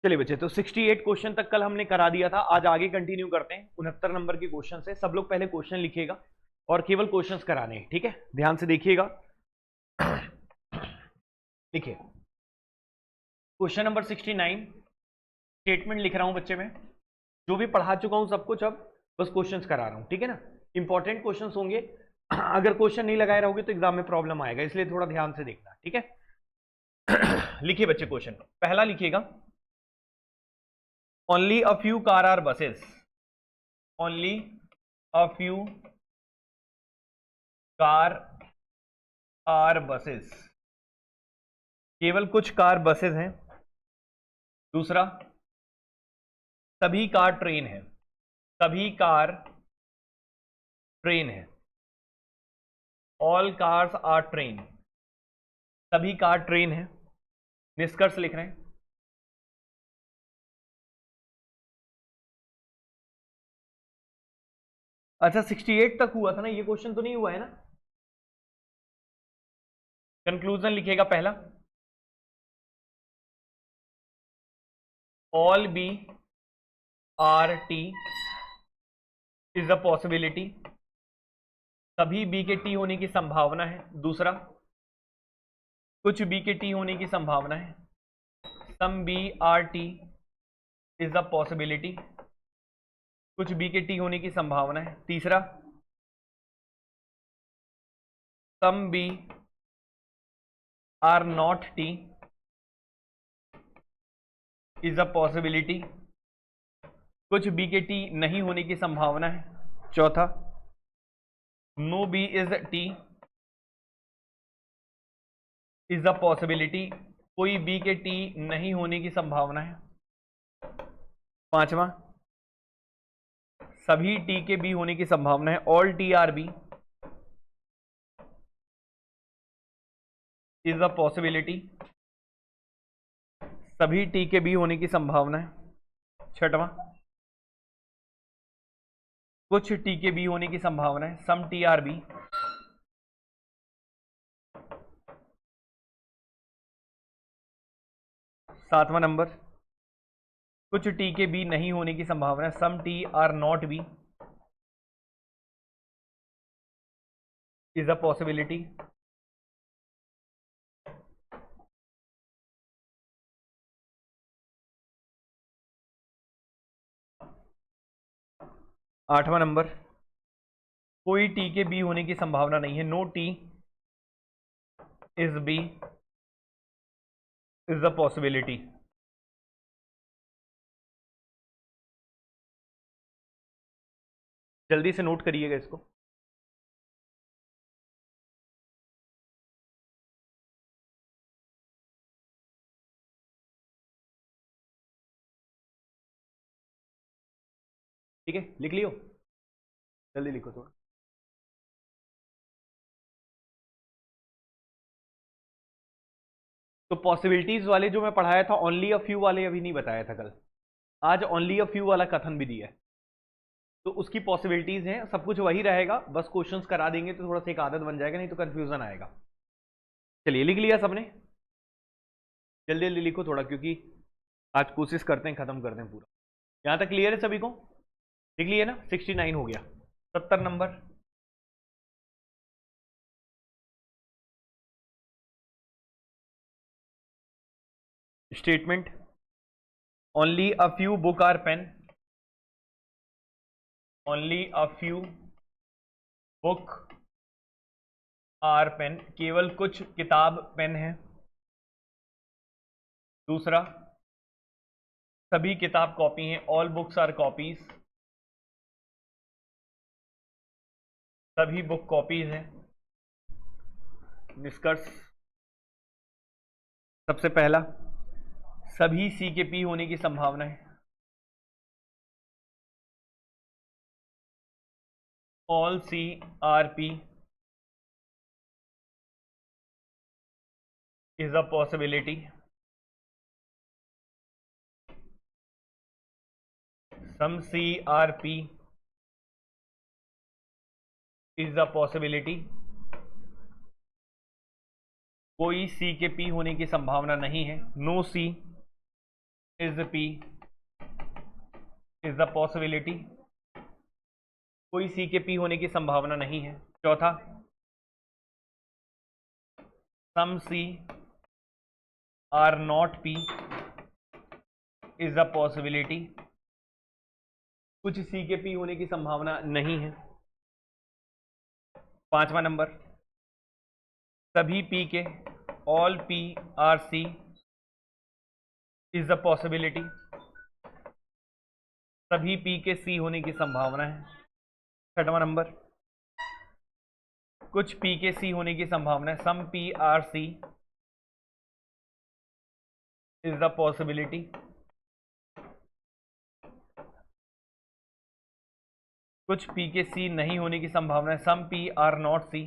चलिए बच्चे, तो 68 क्वेश्चन तक कल हमने करा दिया था। आज आगे कंटिन्यू करते हैं 69 नंबर के क्वेश्चन से। सब लोग पहले क्वेश्चन लिखिएगा और केवल क्वेश्चंस कराने हैं, ठीक है? ध्यान से देखिएगा। देखिए क्वेश्चन नंबर 69 स्टेटमेंट लिख रहा हूं बच्चे में, जो भी पढ़ा चुका हूं सब कुछ, अब बस क्वेश्चंस करा रहा हूं, ठीक है ना? इंपॉर्टेंट क्वेश्चंस होंगे। अगर क्वेश्चन नहीं लगाए रहोगे तो एग्जाम में प्रॉब्लम आएगा, इसलिए थोड़ा ध्यान से देखना, ठीक है? लिखिए बच्चे, क्वेश्चन पहला लिखिएगा। Only a few car are buses. Only a few car are buses. केवल कुछ कार बसेस हैं। दूसरा, सभी कार ट्रेन है। सभी कार ट्रेन है। All cars are train. सभी कार ट्रेन है। निष्कर्ष लिख रहे हैं। अच्छा 68 तक हुआ था ना, ये क्वेश्चन तो नहीं हुआ है ना? कंक्लूजन लिखिएगा पहला। All B are T is a possibility. सभी बी के टी होने की संभावना है। दूसरा, कुछ बी के टी होने की संभावना है। Some B are T is a possibility. कुछ बी के टी होने की संभावना है। तीसरा, some B are not T is a possibility. कुछ बी के टी नहीं होने की संभावना है। चौथा, no B is T is a possibility. कोई बी के टी नहीं होने की संभावना है। पांचवा, सभी टी के बी होने की संभावना है। All T are B is a possibility. सभी टी के बी होने की संभावना है। छठवां, कुछ टी के बी होने की संभावना है। Some T are B. सातवां नंबर, कुछ टी के बी नहीं होने की संभावना है। Some T are not B is a possibility. आठवां नंबर, कोई टी के बी होने की संभावना नहीं है। No T is B is a possibility. जल्दी से नोट करिएगा इसको। ठीक है, लिख लियो, जल्दी लिखो थोड़ा। तो पॉसिबिलिटीज वाले जो मैं पढ़ाया था, ओनली अ फ्यू वाले अभी नहीं बताया था कल। आज ओनली अ फ्यू वाला कथन भी दिया है, तो उसकी पॉसिबिलिटीज हैं। सब कुछ वही रहेगा, बस क्वेश्चंस करा देंगे तो थोड़ा सा एक आदत बन जाएगा, नहीं तो कंफ्यूजन आएगा। चलिए, लिख लिया सबने? जल्दी जल्दी लिखो थोड़ा, क्योंकि आज कोशिश करते हैं खत्म कर दें पूरा। यहां तक क्लियर है सभी को? लिख लिए ना? 69 हो गया। 70 number, statement. Only a few book are pen. Only a few book are pen. केवल कुछ किताब पेन है। दूसरा, सभी किताब कॉपी हैं। All books are copies. सभी बुक कॉपीज हैं। निष्कर्ष, सबसे पहला, सभी सी के पी होने की संभावना है। All C are P is a possibility. Some C are P is a possibility. कोई सी के पी होने की संभावना नहीं है। No C is P is the possibility, कोई सी के पी होने की संभावना नहीं है। चौथा, some C are not P is the possibility, कुछ सी के पी होने की संभावना नहीं है। पांचवा नंबर, सभी पी के, all P are C is the possibility, सभी पी के सी होने की संभावना है। छठवां नंबर, कुछ पी के सी होने की संभावना है, some P are C is the possibility, कुछ पी के सी नहीं होने की संभावना है, some P are not C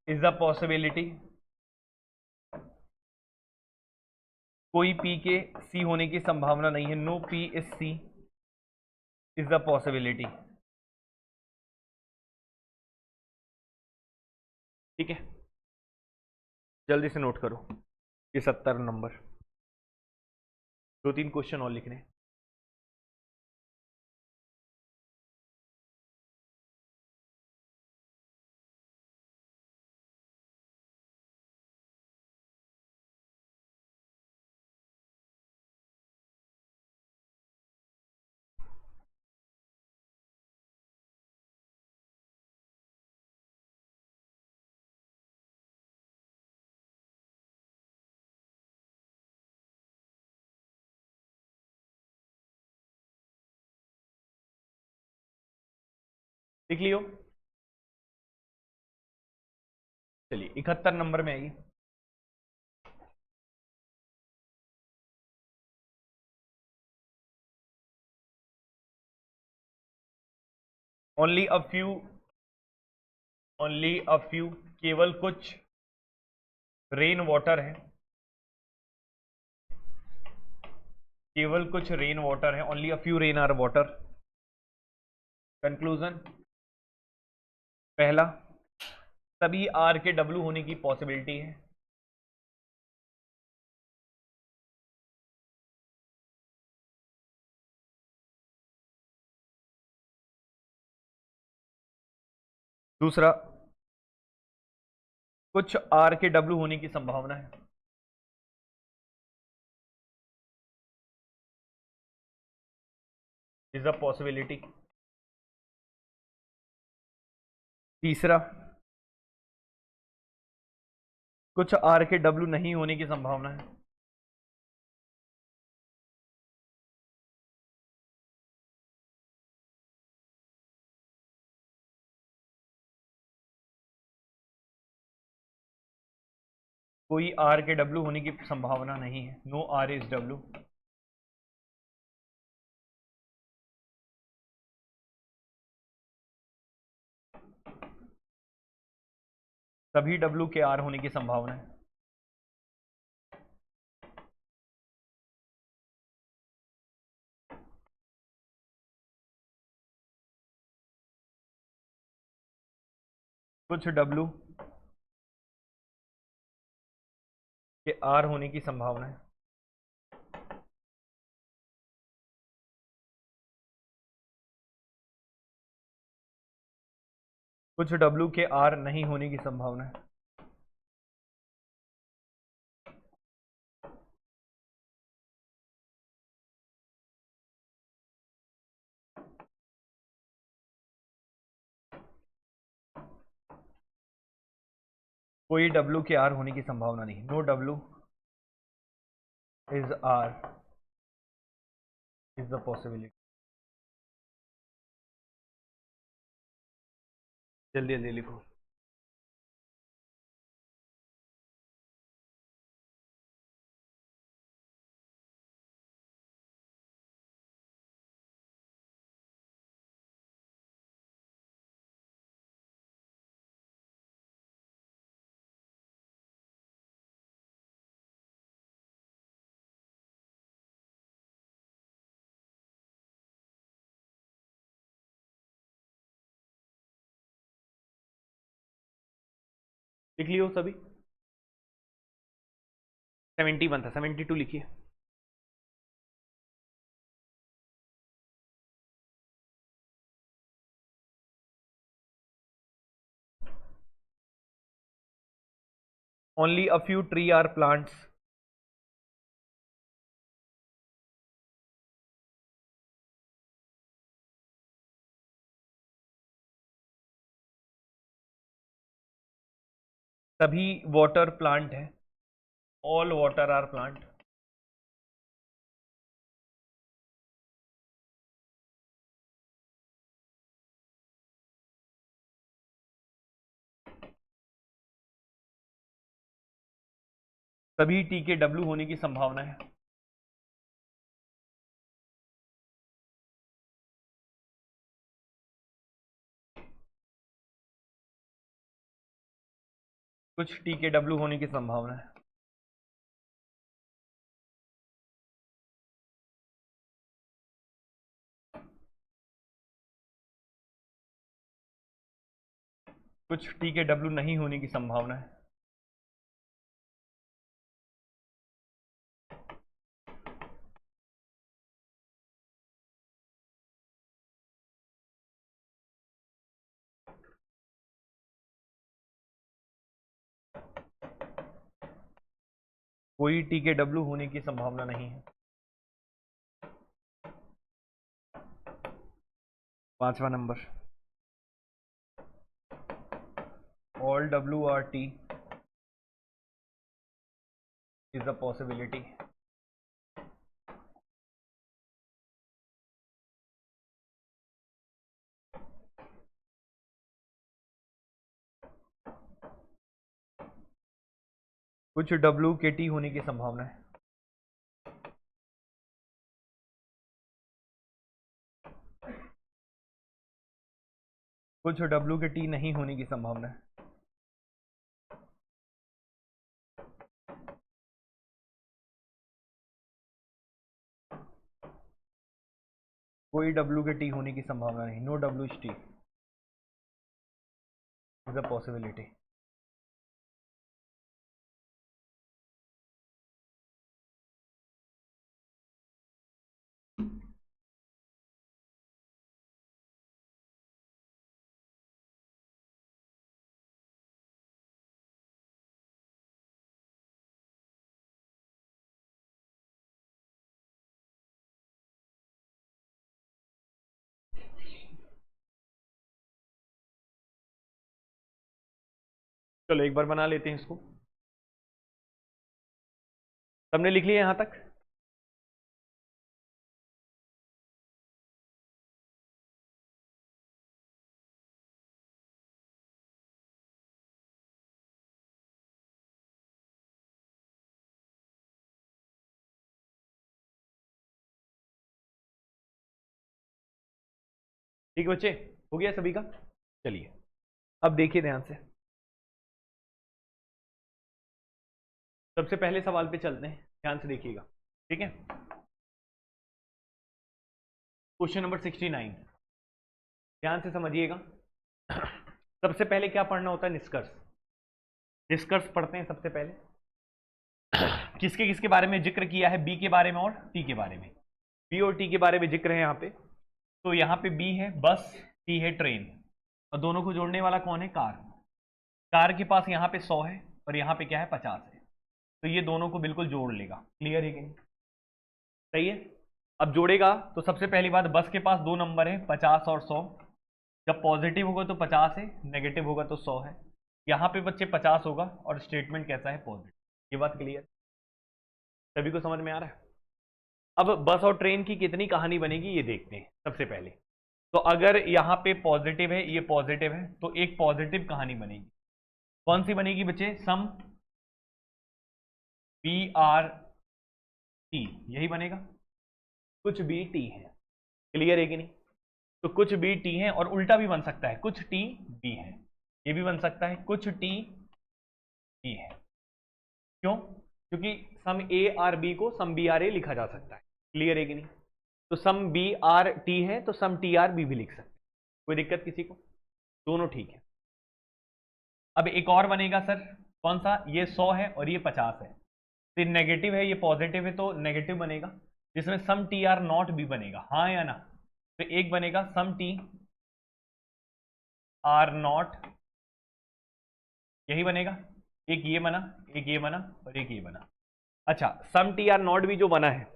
is the possibility, कोई पी के सी होने की संभावना नहीं है, no P is C is the possibility. ठीक है, जल्दी से नोट करो ये 70 नंबर, 2-3 क्वेश्चन और लिखने। लिख लियो। चलिए 71 नंबर में आइए। ओनली अ फ्यू, केवल कुछ रेन वाटर है, केवल कुछ रेन वाटर है, only a few rain are water. Conclusion, पहला, सभी आर के डब्ल्यू होने की पॉसिबिलिटी है। दूसरा, कुछ आर के डब्ल्यू होने की संभावना है। Is a possibility. तीसरा, कुछ आर के डब्ल्यू नहीं होने की संभावना है। कोई आर के डब्ल्यू होने की संभावना नहीं है, नो आर इज डब्ल्यू। सभी डब्ल्यू के आर होने की संभावना है। कुछ डब्ल्यू के आर होने की संभावना है। कुछ डब्ल्यू के आर नहीं होने की संभावना है। कोई डब्ल्यू के आर होने की संभावना नहीं, no W is R is the possibility. जल्दी जल्दी लिखो। लिख लियो सभी। 71 था, 72 लिखिए। Only a few tree are plants. सभी वाटर प्लांट है। All water are plant. सभी टी के डब्ल्यू होने की संभावना है। कुछ टी के डब्ल्यू होने की संभावना है। कुछ टी के डब्ल्यू नहीं होने की संभावना है। कोई टी के डब्ल्यू होने की संभावना नहीं है। 5वां number, all W are T is a possibility. कुछ डब्ल्यू के टी होने की संभावना है। कुछ डब्ल्यू के टी नहीं होने की संभावना है। कोई डब्ल्यू के टी होने की संभावना नहीं। No W T is a possibility. चलो एक बार बना लेते हैं इसको। सबने लिख लिया यहां तक? ठीक बच्चे, हो गया सभी का? चलिए अब देखिए ध्यान से। सबसे पहले सवाल पे चलते हैं, ध्यान से देखिएगा। ठीक है, क्वेश्चन नंबर 69, ध्यान से समझिएगा। सबसे पहले क्या पढ़ना होता है? निष्कर्ष। निष्कर्ष पढ़ते हैं सबसे पहले। किसके किसके बारे में जिक्र किया है? बी के बारे में और टी के बारे में। बी और टी के बारे में जिक्र है यहाँ पे। तो यहाँ पे बी है बस, टी है ट्रेन, और दोनों को जोड़ने वाला कौन है? कार। कार के पास यहाँ पे 100 है और यहाँ पे क्या है? 50 है। तो ये दोनों को बिल्कुल जोड़ लेगा। क्लियर है कि नहीं? सही है। अब जोड़ेगा तो सबसे पहली बात, बस के पास 2 नंबर है, 50 और 100। जब पॉजिटिव होगा तो 50 है, नेगेटिव होगा तो 100 है। यहाँ पे बच्चे 50 होगा और स्टेटमेंट कैसा है? पॉजिटिव। ये बात क्लियर, सभी को समझ में आ रहा है? अब बस और ट्रेन की कितनी कहानी बनेगी ये देखते हैं सबसे पहले। तो अगर यहाँ पे पॉजिटिव है, ये पॉजिटिव है, तो एक पॉजिटिव कहानी बनेगी। कौन सी बनेगी बच्चे? सम बी आर टी, यही बनेगा। कुछ बी टी है। क्लियर है कि नहीं? तो कुछ बी टी है, और उल्टा भी बन सकता है, कुछ टी बी है। ये भी बन सकता है, कुछ टी बी है। क्यों? क्योंकि सम ए आर बी को सम बी आर ए लिखा जा सकता है। क्लियर है कि नहीं? तो सम बी आर टी है तो सम टी आर बी भी लिख सकते हैं। कोई दिक्कत किसी को? दोनों ठीक है। अब एक और बनेगा सर, कौन सा? ये 100 है और ये 50 है। तो नेगेटिव है, ये पॉजिटिव है, तो नेगेटिव बनेगा, जिसमें सम टी आर नॉट भी बनेगा, हाँ या ना। तो एक बनेगा सम टी आर नॉट, यही बनेगा। एक ये बना, एक ये बना और एक ये बना। अच्छा, सम टी आर नॉट भी जो बना है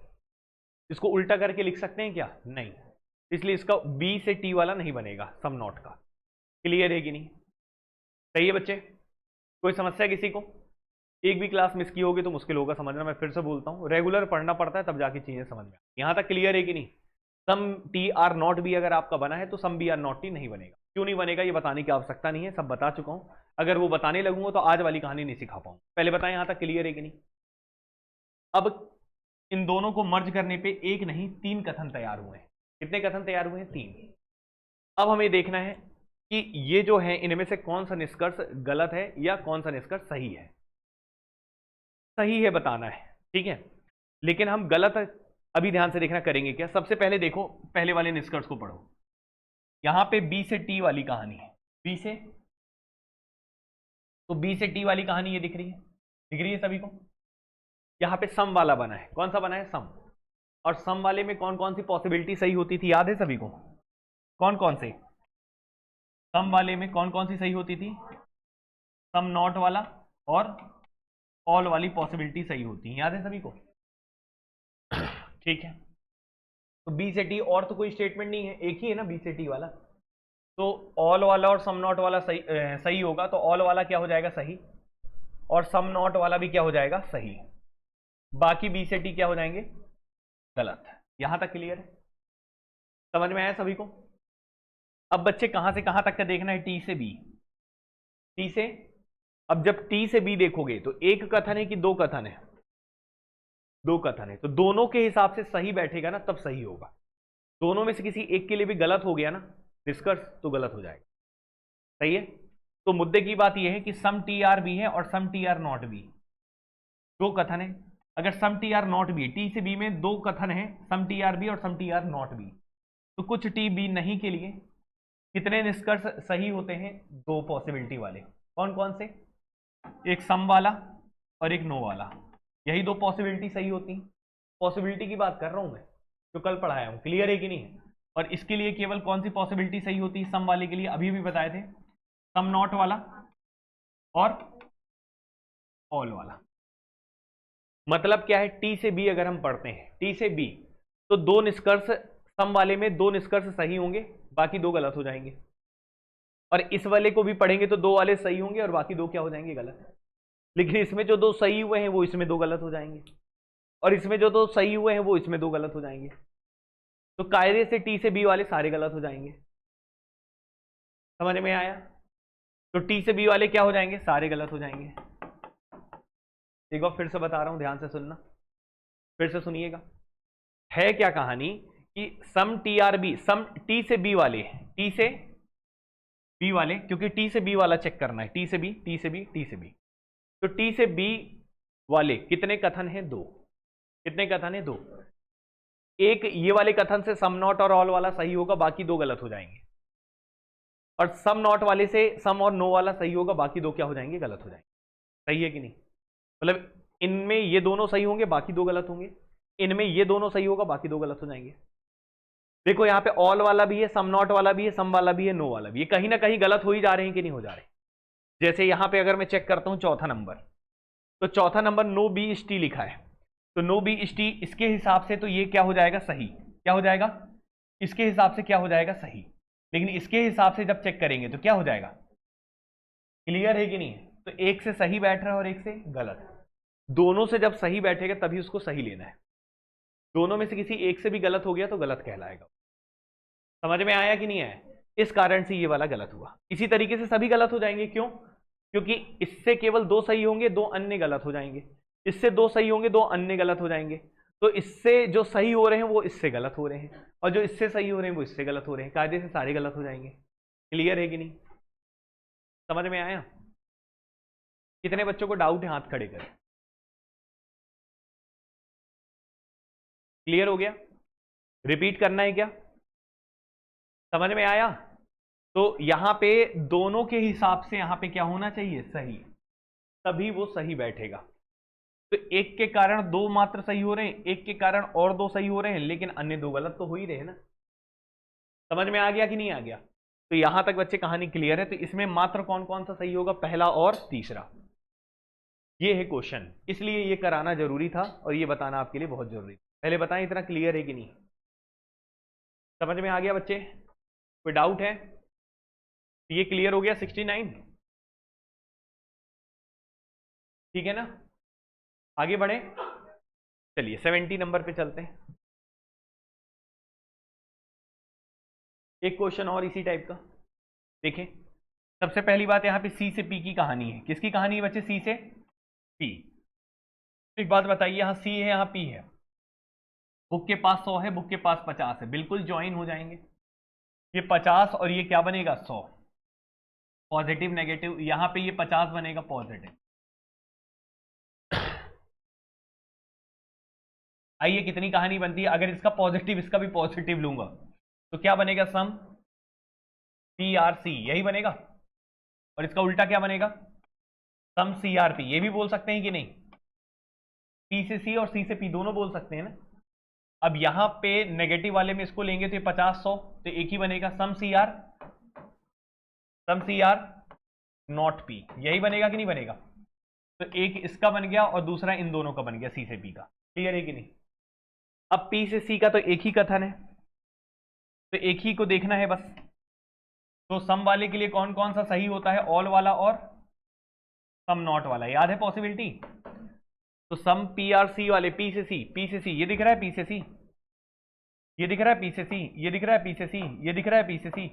इसको उल्टा करके लिख सकते हैं क्या? नहीं, इसलिए इसका बी से टी वाला नहीं बनेगा सम नॉट का। क्लियर है कि नहीं? सही है बच्चे? कोई समस्या किसी को? एक भी क्लास मिस की होगी तो मुश्किल होगा समझना, मैं फिर से बोलता हूँ, रेगुलर पढ़ना पड़ता है तब जाके चीजें समझ में। यहां तक क्लियर है कि नहीं? सम टी आर नॉट भी अगर आपका बना है तो some B are not T नहीं बनेगा। क्यों नहीं बनेगा ये बताने की आवश्यकता नहीं है, सब बता चुका हूं। अगर वो बताने लगूंगा तो आज वाली कहानी नहीं सिखा पाऊंगा। पहले बताएं यहां तक क्लियर है कि नहीं? अब इन दोनों को मर्ज करने पे एक नहीं 3 कथन तैयार हुए हैं। कितने कथन तैयार हुए हैं? 3। अब हमें देखना है कि ये जो है इनमें से कौन सा निष्कर्ष गलत है या कौन सा निष्कर्ष सही है। सही है बताना है, ठीक है। लेकिन हम गलत अभी ध्यान से देखना करेंगे क्या। सबसे पहले देखो, पहले वाले निष्कर्ष को पढ़ो। यहां पे बी से टी वाली कहानी है, बी से, तो बी से टी वाली कहानी ये दिख रही है, दिख रही है सभी को। यहां पे सम वाला बना है, कौन सा बना है? सम। और सम वाले में कौन कौन सी पॉसिबिलिटी सही होती थी, याद है सभी को? कौन कौन से? सम वाले में कौन कौन सी सही होती थी? सम नॉट वाला और ऑल वाली पॉसिबिलिटी सही होती है, याद है सभी को? ठीक है, तो बी से टी और तो कोई स्टेटमेंट नहीं है, एक ही है ना बी से टी वाला। तो ऑल वाला और सम नॉट वाला सही सही होगा, तो ऑल वाला क्या हो जाएगा? सही। और सम नॉट वाला भी क्या हो जाएगा? सही। बाकी बी से टी क्या हो जाएंगे? गलत। यहां तक क्लियर है? समझ में आया सभी को? अब बच्चे कहां से कहां तक का देखना है? टी से बी, टी से, अब जब टी से बी देखोगे तो एक कथन है कि दो कथन है? दो कथन है, तो दोनों के हिसाब से सही बैठेगा ना तब सही होगा। दोनों में से किसी एक के लिए भी गलत हो गया ना निष्कर्ष, तो गलत हो जाएगा। सही है? तो मुद्दे की बात यह है कि सम टी आर बी है और some T are not B, दो कथन है। अगर some T are not B, T से बी में दो कथन है, सम टी आर बी और some T are not B, तो कुछ टी बी नहीं के लिए कितने निष्कर्ष सही होते हैं? दो पॉसिबिलिटी वाले। कौन कौन से? एक सम वाला और एक नो वाला, यही दो पॉसिबिलिटी सही होती हैं। पॉसिबिलिटी की बात कर रहा हूं मैं, जो कल पढ़ाया हूं। क्लियर है कि नहीं? और इसके लिए केवल कौन सी पॉसिबिलिटी सही होती है? सम वाले के लिए अभी भी बताए थे, सम नॉट वाला और ऑल वाला। मतलब क्या है? टी से बी अगर हम पढ़ते हैं, टी से बी, तो दो निष्कर्ष, सम वाले में दो निष्कर्ष सही होंगे, बाकी दो गलत हो जाएंगे। और इस वाले को भी पढ़ेंगे तो दो वाले सही होंगे और बाकी दो क्या हो जाएंगे? गलत। लेकिन इसमें जो दो सही हुए हैं वो इसमें दो गलत हो जाएंगे, और इसमें जो दो सही हुए हैं वो इसमें दो गलत हो जाएंगे। तो कायदे से टी से बी वाले सारे गलत हो जाएंगे। समझ में आया? तो टी से बी वाले क्या हो जाएंगे? सारे गलत हो जाएंगे। एक बार फिर से बता रहा हूं, ध्यान से सुनना, फिर से सुनिएगा। है क्या कहानी कि सम T are B, some tea से बी वाले, टी से बी वाले, क्योंकि टी से बी वाला चेक करना है, टी से बी, टी से बी, टी से बी। तो टी से बी वाले कितने कथन हैं? दो। कितने कथन हैं? दो। एक ये वाले कथन से सम नॉट और ऑल वाला सही होगा, बाकी दो गलत हो जाएंगे। और सम नॉट वाले से सम और नो वाला सही होगा, बाकी दो क्या हो जाएंगे? गलत हो जाएंगे। सही है कि नहीं? मतलब इनमें ये दोनों सही होंगे, बाकी दो गलत होंगे। इनमें ये दोनों सही होगा, बाकी दो गलत हो जाएंगे। देखो यहां पे ऑल वाला भी है, सम नॉट वाला भी है, सम वाला भी है, नो वाला भी है, कहीं ना कहीं गलत हो ही जा रहे हैं कि नहीं हो जा रहे? जैसे यहां पे अगर मैं चेक करता हूं चौथा नंबर, तो चौथा नंबर नो बी इस टी लिखा है, तो नो बी इस टी, इसके हिसाब से तो ये क्या हो जाएगा? सही। क्या हो जाएगा? इसके हिसाब से क्या हो जाएगा? सही। लेकिन इसके हिसाब से जब चेक करेंगे तो क्या हो जाएगा? क्लियर है कि नहीं? तो एक से सही बैठ रहा है और एक से गलत। दोनों से जब सही बैठेगा तभी उसको सही लेना है। दोनों में से किसी एक से भी गलत हो गया तो गलत कहलाएगा। समझ में आया कि नहीं आया? इस कारण से ये वाला गलत हुआ। इसी तरीके से सभी गलत हो जाएंगे। क्यों? क्योंकि इससे केवल दो सही होंगे, दो अन्य गलत हो जाएंगे। इससे दो सही होंगे, दो अन्य गलत हो जाएंगे। तो इससे जो सही हो रहे हैं वो इससे गलत हो रहे हैं, और जो इससे सही हो रहे हैं वो इससे गलत हो रहे हैं। कायदे से सारे गलत हो जाएंगे। क्लियर है कि नहीं? समझ में आया? कितने बच्चों को डाउट है? हाथ खड़े करें। क्लियर हो गया? रिपीट करना है क्या? समझ में आया? तो यहां पे दोनों के हिसाब से यहां पे क्या होना चाहिए? सही। तभी वो सही बैठेगा। तो एक के कारण दो मात्र सही हो रहे हैं, एक के कारण और दो सही हो रहे हैं, लेकिन अन्य दो गलत तो हो ही रहे हैं ना। समझ में आ गया कि नहीं आ गया? तो यहां तक बच्चे कहानी क्लियर है। तो इसमें मात्र कौन कौन सा सही होगा? पहला और तीसरा। ये है क्वेश्चन, इसलिए ये कराना जरूरी था और ये बताना आपके लिए बहुत जरूरी था। पहले बताएं इतना क्लियर है कि नहीं? समझ में आ गया बच्चे? कोई डाउट है? ये क्लियर हो गया 69? ठीक है ना? आगे बढ़े, चलिए 70 नंबर पे चलते हैं। एक क्वेश्चन और इसी टाइप का देखें। सबसे पहली बात, यहां पे सी से पी की कहानी है। किसकी कहानी है बच्चे? सी से पी। एक बात बताइए, यहां सी है यहां पी है, बुक के पास 100 है, बुक के पास 50 है, बिल्कुल ज्वाइन हो जाएंगे। ये 50 और ये क्या बनेगा? 100। पॉजिटिव नेगेटिव, यहां पे ये 50 बनेगा पॉजिटिव। आइए कितनी कहानी बनती है अगर इसका पॉजिटिव इसका भी पॉजिटिव लूंगा, तो क्या बनेगा? सम पी आर सी, यही बनेगा। और इसका उल्टा क्या बनेगा? सम सी आर पी। ये भी बोल सकते हैं कि नहीं? पी से सी और सी से पी दोनों बोल सकते हैं ना। अब यहां पे नेगेटिव वाले में इसको लेंगे तो ये 50 100, तो एक ही बनेगा सम सी आर नॉट पी। यही बनेगा कि नहीं बनेगा? तो एक इसका बन गया और दूसरा इन दोनों का बन गया, सी से पी का। क्लियर है कि नहीं? अब पी से सी का तो एक ही कथन है, तो एक ही को देखना है बस। तो सम वाले के लिए कौन कौन सा सही होता है? ऑल वाला और सम नॉट वाला। याद है पॉसिबिलिटी? तो सम पी आर सी वाले, पी से सी, पी से सी, ये दिख रहा है पी से सी, ये दिख रहा है पी से सी, ये दिख रहा है पी से सी, ये दिख रहा है पी से सी।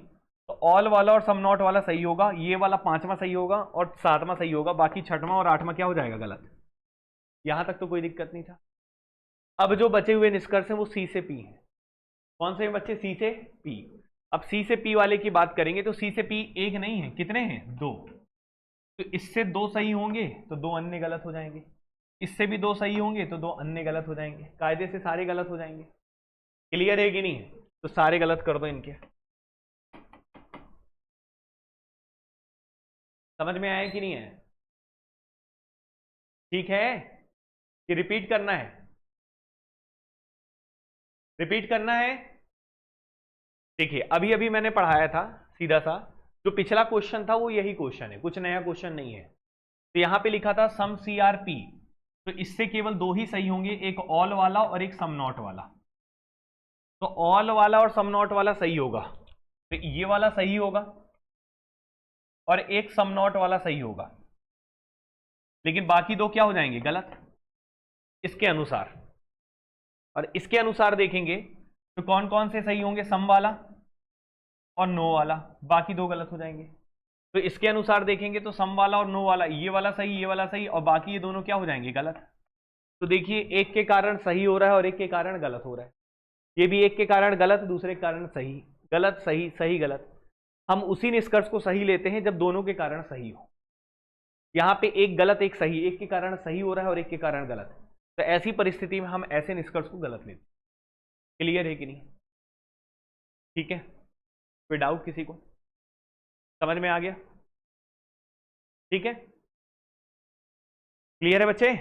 तो ऑल वाला और सम नॉट वाला सही होगा, ये वाला 5वां सही होगा और 7वां सही होगा, बाकी 6वां और 8वां क्या हो जाएगा? गलत। यहां तक तो कोई दिक्कत नहीं था। अब जो बचे हुए निष्कर्ष हैं वो सी से पी हैं। कौन से बच्चे? सी से पी। अब सी से पी वाले की बात करेंगे तो सी से पी एक नहीं है, कितने हैं? 2। तो इससे 2 सही होंगे तो 2 अन्य गलत हो जाएंगे, इससे भी 2 सही होंगे तो 2 अन्य गलत हो जाएंगे, कायदे से सारे गलत हो जाएंगे। क्लियर है कि नहीं? तो सारे गलत कर दो इनके। समझ में आया कि नहीं है? ठीक है कि रिपीट करना है? रिपीट करना है। देखिए अभी अभी मैंने पढ़ाया था सीधा सा, जो पिछला क्वेश्चन था वो यही क्वेश्चन है, कुछ नया क्वेश्चन नहीं है। तो यहां पे लिखा था सम सी आर पी, तो इससे केवल 2 ही सही होंगे, एक ऑल वाला और एक सम नॉट वाला। तो ऑल वाला और सम नॉट वाला सही होगा, तो ये वाला सही होगा और एक सम नॉट वाला सही होगा, लेकिन बाकी 2 क्या हो जाएंगे? गलत, इसके अनुसार। और इसके अनुसार देखेंगे तो कौन कौन से सही होंगे? सम वाला और नो वाला, बाकी 2 गलत हो जाएंगे। तो इसके अनुसार देखेंगे तो सम वाला और नो वाला, ये वाला सही, ये वाला सही, और बाकी ये दोनों क्या हो जाएंगे? गलत। तो देखिए एक के कारण सही हो रहा है और एक के कारण गलत हो रहा है। ये भी एक के कारण गलत, दूसरे के कारण सही, गलत सही सही गलत। हम उसी निष्कर्ष को सही लेते हैं जब दोनों के कारण सही हो। यहां पे एक गलत एक सही, एक के कारण सही हो रहा है और एक के कारण गलत, तो ऐसी परिस्थिति में हम ऐसे निष्कर्ष को गलत लेते हैं। क्लियर है कि नहीं? ठीक है, कोई डाउट किसी को? समझ में आ गया? ठीक है, क्लियर है बच्चे?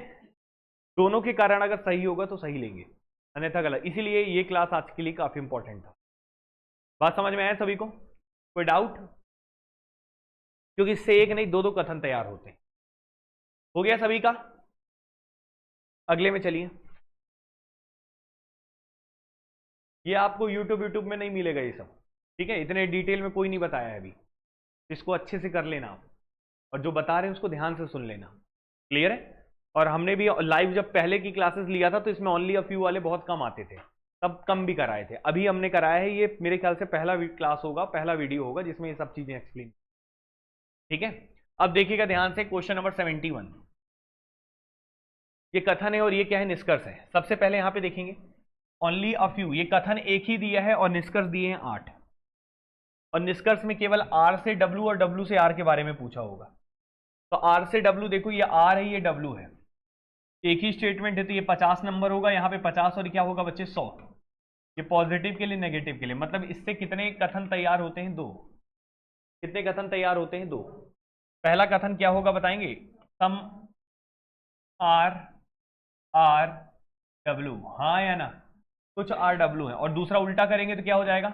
दोनों के कारण अगर सही होगा तो सही लेंगे, अन्यथा गलत। इसीलिए ये क्लास आज के लिए काफी इंपॉर्टेंट था। बात समझ में आया सभी को? कोई डाउट? क्योंकि इससे एक नहीं 2 कथन तैयार होते हैं। हो गया सभी का? अगले में चलिए। ये आपको यूट्यूब में नहीं मिलेगा ये सब, ठीक है? इतने डिटेल में कोई नहीं बताया है अभी, इसको अच्छे से कर लेना आप, और जो बता रहे हैं उसको ध्यान से सुन लेना। क्लियर है? और हमने भी लाइव जब पहले की क्लासेस लिया था तो इसमें ओनली अ फ्यू वाले बहुत कम आते थे, तब कम भी कराए थे। अभी हमने कराया है, ये मेरे ख्याल से पहला क्लास होगा, पहला वीडियो होगा जिसमें ये सब चीजें एक्सप्लेन। ठीक है, अब देखिएगा ध्यान से, क्वेश्चन नंबर 71। ये कथन है और ये क्या है? निष्कर्ष है। सबसे पहले यहां पे देखेंगे ओनली अ फ्यू, ये कथन एक ही दिया है और निष्कर्ष दिए हैं 8, और निष्कर्ष में केवल आर से डब्ल्यू और डब्ल्यू से आर के बारे में पूछा होगा। तो आर से डब्ल्यू देखो, ये आर है ये डब्ल्यू है, एक ही स्टेटमेंट है, तो ये 50 नंबर होगा, यहाँ पे 50 और क्या होगा बच्चे? 100। ये पॉजिटिव के लिए नेगेटिव के लिए, मतलब इससे कितने कथन तैयार होते हैं? 2। कितने कथन तैयार होते हैं? 2। पहला कथन क्या होगा बताएंगे? सम आर आर डब्ल्यू, हाँ या ना, कुछ आर डब्ल्यू है, और दूसरा उल्टा करेंगे तो क्या हो जाएगा,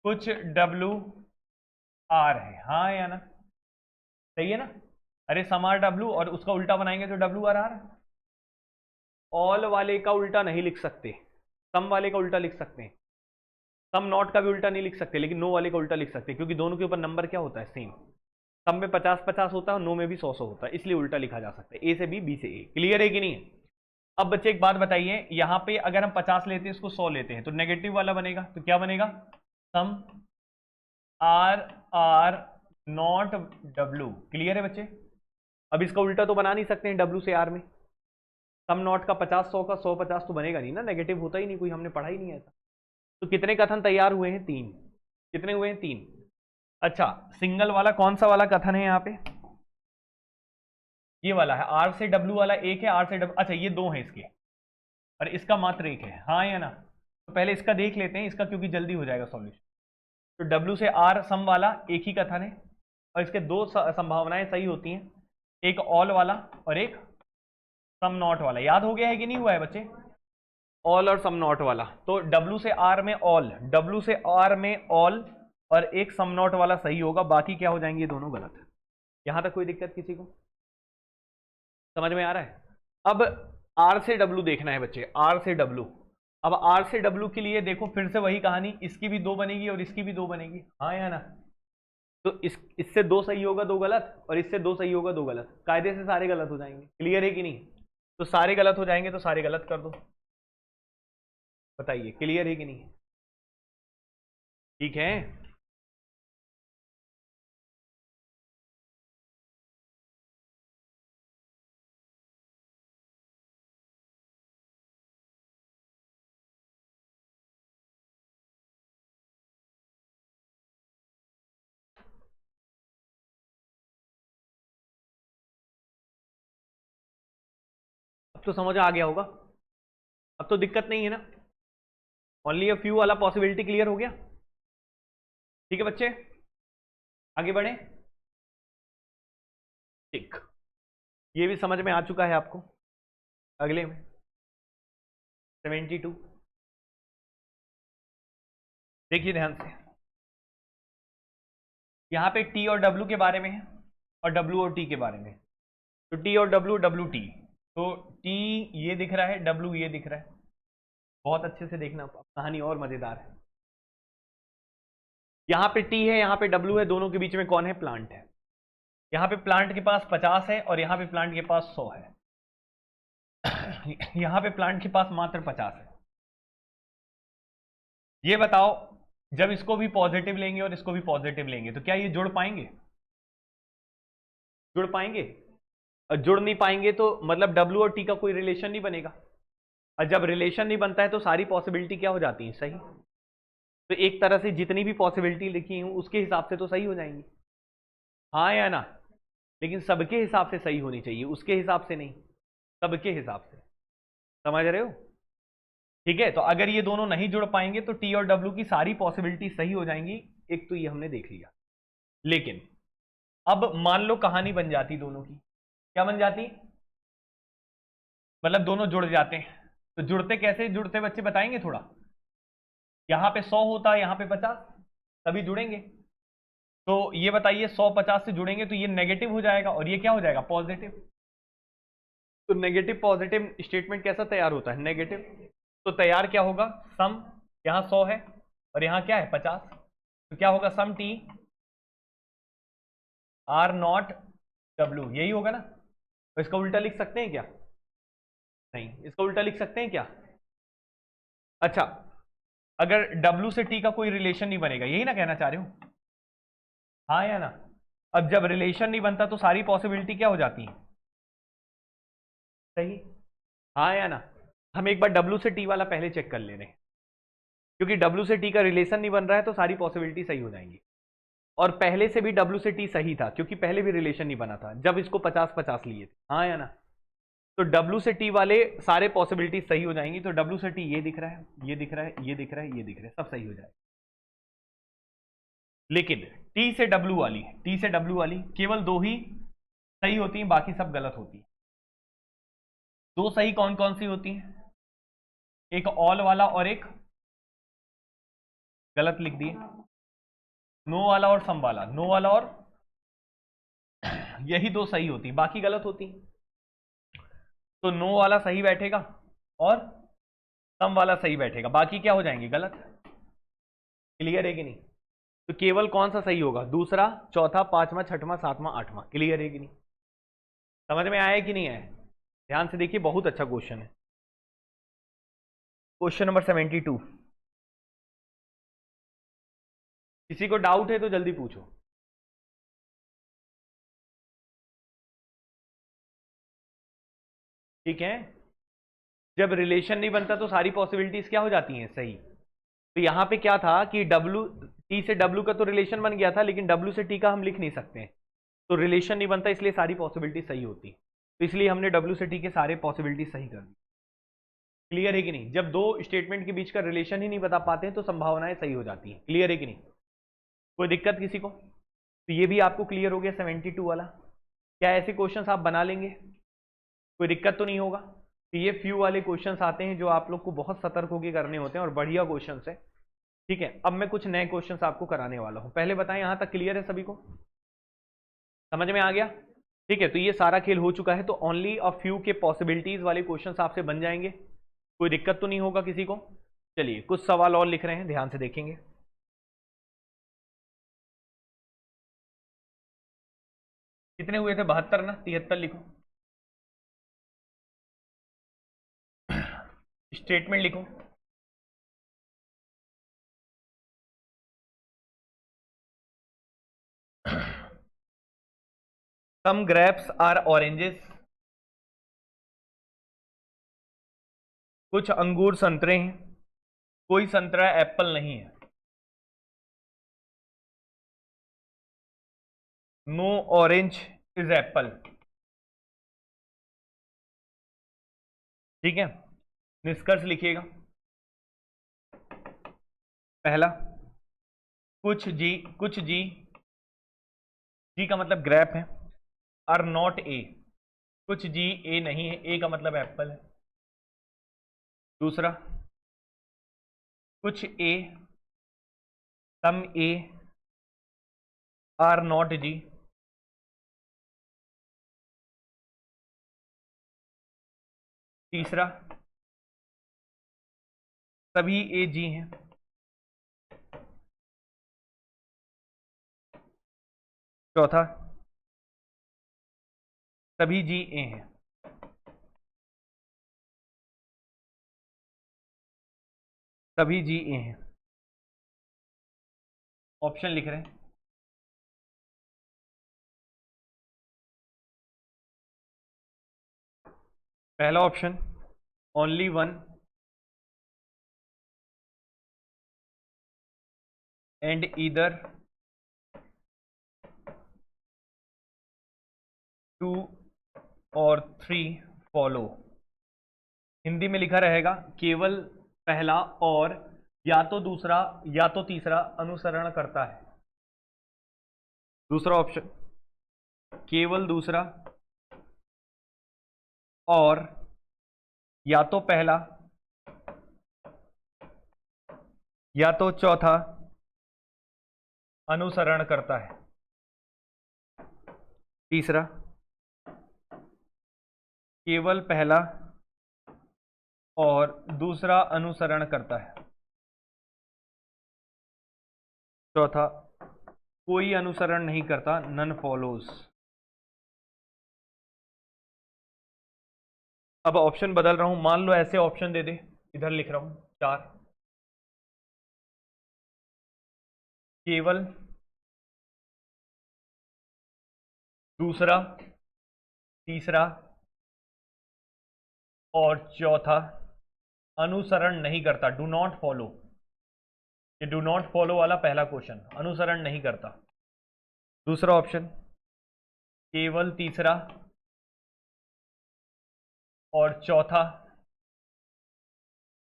कुछ डब्ल्यू आर है, हाँ या ना, सही है ना। अरे सम आर डब्ल्यू और उसका उल्टा बनाएंगे तो डब्ल्यू आर आर। ऑल वाले का उल्टा नहीं लिख सकते, सम वाले का उल्टा लिख सकते हैं। सम नॉट का भी उल्टा नहीं लिख सकते, लेकिन नो वाले का उल्टा लिख सकते हैं, क्योंकि दोनों के ऊपर नंबर क्या होता है, सेम। सम में 50-50 होता है और नो में भी 100-100 होता है, इसलिए उल्टा लिखा जा सकता है, ए से बी से ए। क्लियर है कि नहीं है। अब बच्चे एक बात बताइए, यहां पे अगर हम 50 लेते हैं, इसको 100 लेते हैं, तो नेगेटिव वाला बनेगा, तो क्या बनेगा, some R are not W. Clear है बच्चे। अब इसका उल्टा तो बना नहीं सकते हैं डब्ल्यू से आर में, सम नॉट का 50-100 का 100-50 तो बनेगा नहीं ना, नेगेटिव होता ही नहीं, कोई हमने पढ़ा ही नहीं ऐसा। तो कितने कथन तैयार हुए हैं, 3। कितने हुए हैं, 3। अच्छा, सिंगल वाला कौन सा वाला कथन है यहाँ पे, ये वाला है, आर से डब्ल्यू वाला एक है, आर से डब्ल्यू, अच्छा ये 2 है इसके, और इसका मात्र एक है, हाँ या ना। तो पहले इसका देख लेते हैं, इसका क्योंकि जल्दी हो जाएगा सॉल्यूशन। तो डब्ल्यू से आर सम वाला एक ही कथन है, और इसके 2 संभावनाएं सही होती हैं, एक ऑल वाला और एक सम नॉट वाला। याद हो गया है कि नहीं हुआ है बच्चे, ऑल और सम नॉट वाला। तो डब्ल्यू से आर में ऑल, डब्ल्यू से आर में ऑल, और एक सम नॉट वाला सही होगा, बाकी क्या हो जाएंगे, दोनों गलत। यहां तक कोई दिक्कत किसी को, समझ में आ रहा है। अब आर से डब्ल्यू देखना है बच्चे, आर से डब्ल्यू। अब आर से डब्ल्यू के लिए देखो फिर से वही कहानी, इसकी भी 2 बनेगी और इसकी भी 2 बनेगी, हाँ या ना। तो इससे 2 सही होगा 2 गलत, और इससे 2 सही होगा 2 गलत, कायदे से सारे गलत हो जाएंगे। क्लियर है कि नहीं। तो सारे गलत हो जाएंगे, तो सारे गलत कर दो। बताइए क्लियर है कि नहीं, ठीक है। अब तो समझ आ गया होगा, अब तो दिक्कत नहीं है ना। ओनली अ फ्यू वाला पॉसिबिलिटी क्लियर हो गया, ठीक है बच्चे, आगे बढ़े। ठीक, ये भी समझ में आ चुका है आपको। अगले में 72, देखिए ध्यान से, यहां पे टी और डब्ल्यू के बारे में है, और डब्ल्यू और टी के बारे में। तो टी और डब्ल्यू, डब्ल्यू टी, तो टी ये दिख रहा है, डब्ल्यू ये दिख रहा है। बहुत अच्छे से देखना, कहानी और मजेदार है। यहां पे टी है, यहां पे डब्ल्यू है, दोनों के बीच में कौन है, प्लांट है। यहां पे प्लांट के पास 50 है, और यहां पे प्लांट के पास 100 है। यहां पे प्लांट के पास मात्र 50 है। ये बताओ, जब इसको भी पॉजिटिव लेंगे और इसको भी पॉजिटिव लेंगे, तो क्या ये जुड़ पाएंगे, जुड़ पाएंगे। और जुड़ नहीं पाएंगे तो मतलब डब्ल्यू और टी का कोई रिलेशन नहीं बनेगा, और जब रिलेशन नहीं बनता है तो सारी पॉसिबिलिटी क्या हो जाती है, सही। तो एक तरह से जितनी भी पॉसिबिलिटी लिखी हूं उसके हिसाब से तो सही हो जाएंगी, हाँ या ना। लेकिन सबके हिसाब से सही होनी चाहिए, उसके हिसाब से नहीं, सबके हिसाब से। समझ रहे हो, ठीक है। तो अगर ये दोनों नहीं जुड़ पाएंगे तो टी और डब्ल्यू की सारी पॉसिबिलिटी सही हो जाएंगी, एक तो ये हमने देख लिया। लेकिन अब मान लो कहानी बन जाती दोनों की, क्या बन जाती, मतलब दोनों जुड़ जाते हैं। तो जुड़ते कैसे, जुड़ते बच्चे बताएंगे थोड़ा। यहां पे 100 होता है, यहां पे 50, तभी जुड़ेंगे। तो ये बताइए 100-50 से जुड़ेंगे तो ये नेगेटिव हो जाएगा, और ये क्या हो जाएगा, पॉजिटिव। तो नेगेटिव पॉजिटिव स्टेटमेंट कैसा तैयार होता है, नेगेटिव। तो तैयार क्या होगा, सम, यहां 100 है और यहां क्या है, 50। तो क्या होगा, सम टी आर नॉट डब्ल्यू, यही होगा ना। तो इसका उल्टा लिख सकते हैं क्या, नहीं, इसका उल्टा लिख सकते हैं क्या। अच्छा, अगर डब्ल्यू से टी का कोई रिलेशन नहीं बनेगा, यही ना कहना चाह रहे हो, हाँ या ना। अब जब रिलेशन नहीं बनता तो सारी पॉसिबिलिटी क्या हो जाती है, सही, हाँ या ना। हम एक बार डब्ल्यू से टी वाला पहले चेक कर ले रहे हैं, क्योंकि डब्ल्यू से टी का रिलेशन नहीं बन रहा है तो सारी पॉसिबिलिटी सही हो जाएंगी। और पहले से भी डब्ल्यू से टी सही था, क्योंकि पहले भी रिलेशन नहीं बना था जब इसको 50-50 लिए थे, हाँ या ना। तो डब्ल्यू से टी वाले सारे पॉसिबिलिटी सही हो जाएंगी। तो डब्ल्यू से टी ये दिख रहा है, ये दिख रहा है, ये दिख रहा है, ये दिख रहा है, सब सही हो जाएगा। लेकिन टी से डब्ल्यू वाली, टी से डब्ल्यू वाली केवल 2 ही सही होती हैं, बाकी सब गलत होती है। दो सही कौन कौन सी होती हैं? एक ऑल वाला और एक गलत लिख दिए, नो वाला और सम वाला। नो वाला और यही दो सही होती, बाकी गलत होती। तो नो वाला सही बैठेगा और सम वाला सही बैठेगा, बाकी क्या हो जाएंगे? गलत। क्लियर है कि नहीं? तो केवल कौन सा सही होगा? दूसरा, चौथा, पांचवा, छठवां, सातवां, आठवां। क्लियर है कि नहीं? समझ में आया कि नहीं आया? ध्यान से देखिए, बहुत अच्छा क्वेश्चन है। Question number 72। किसी को डाउट है तो जल्दी पूछो। ठीक है, जब रिलेशन नहीं बनता तो सारी पॉसिबिलिटीज क्या हो जाती हैं? सही। तो यहां पे क्या था कि डब्ल्यू, टी से डब्ल्यू का तो रिलेशन बन गया था, लेकिन डब्ल्यू से टी का हम लिख नहीं सकते हैं, तो रिलेशन नहीं बनता, इसलिए सारी पॉसिबिलिटी सही होती। तो इसलिए हमने डब्ल्यू से टी के सारे पॉसिबिलिटी सही कर दी। क्लियर है कि नहीं? जब दो स्टेटमेंट के बीच का रिलेशन ही नहीं बता पाते हैं तो संभावनाएं सही हो जाती हैं। क्लियर है कि नहीं? कोई दिक्कत किसी को? तो ये भी आपको क्लियर हो गया 72 वाला। क्या ऐसे क्वेश्चंस आप बना लेंगे? कोई दिक्कत तो नहीं होगा? तो ये फ्यू वाले क्वेश्चंस आते हैं जो आप लोग को बहुत सतर्क होकर करने होते हैं और बढ़िया क्वेश्चंस है। ठीक है, अब मैं कुछ नए क्वेश्चंस आपको कराने वाला हूं। पहले बताएं, यहां तक क्लियर है सभी को? समझ में आ गया? ठीक है, तो ये सारा खेल हो चुका है, तो ओनली अ फ्यू के पॉसिबिलिटीज वाले क्वेश्चंस आपसे बन जाएंगे। कोई दिक्कत तो नहीं होगा किसी को? चलिए, कुछ सवाल और लिख रहे हैं, ध्यान से देखेंगे। कितने हुए थे? 72 ना? 73 लिखो। स्टेटमेंट लिखो। सम ग्रेप्स आर ऑरेंजेस, कुछ अंगूर संतरे हैं, कोई संतरा एप्पल नहीं है। No orange is apple. ठीक है, निष्कर्ष लिखिएगा। पहला, कुछ जी, जी का मतलब ग्रैप है, आर नॉट ए, कुछ जी ए नहीं है, ए का मतलब एप्पल है। दूसरा, कुछ ए, सम ए आर नॉट जी। तीसरा, सभी ए जी हैं। चौथा, सभी जी ए हैं। सभी जी ए हैं। ऑप्शन लिख रहे हैं। पहला option, only one and either two or three follow. Hindi में लिखा रहेगा, केवल पहला और या तो दूसरा या तो तीसरा अनुसरण करता है। दूसरा ऑप्शन, केवल दूसरा और या तो पहला या तो चौथा अनुसरण करता है। तीसरा, केवल पहला और दूसरा अनुसरण करता है। चौथा, कोई अनुसरण नहीं करता, नन फॉलोज। अब ऑप्शन बदल रहा हूं, मान लो ऐसे ऑप्शन दे दे, इधर लिख रहा हूं 4, केवल दूसरा, तीसरा और चौथा अनुसरण नहीं करता, डू नॉट फॉलो। ये डू नॉट फॉलो वाला पहला क्वेश्चन, अनुसरण नहीं करता। दूसरा ऑप्शन, केवल तीसरा और चौथा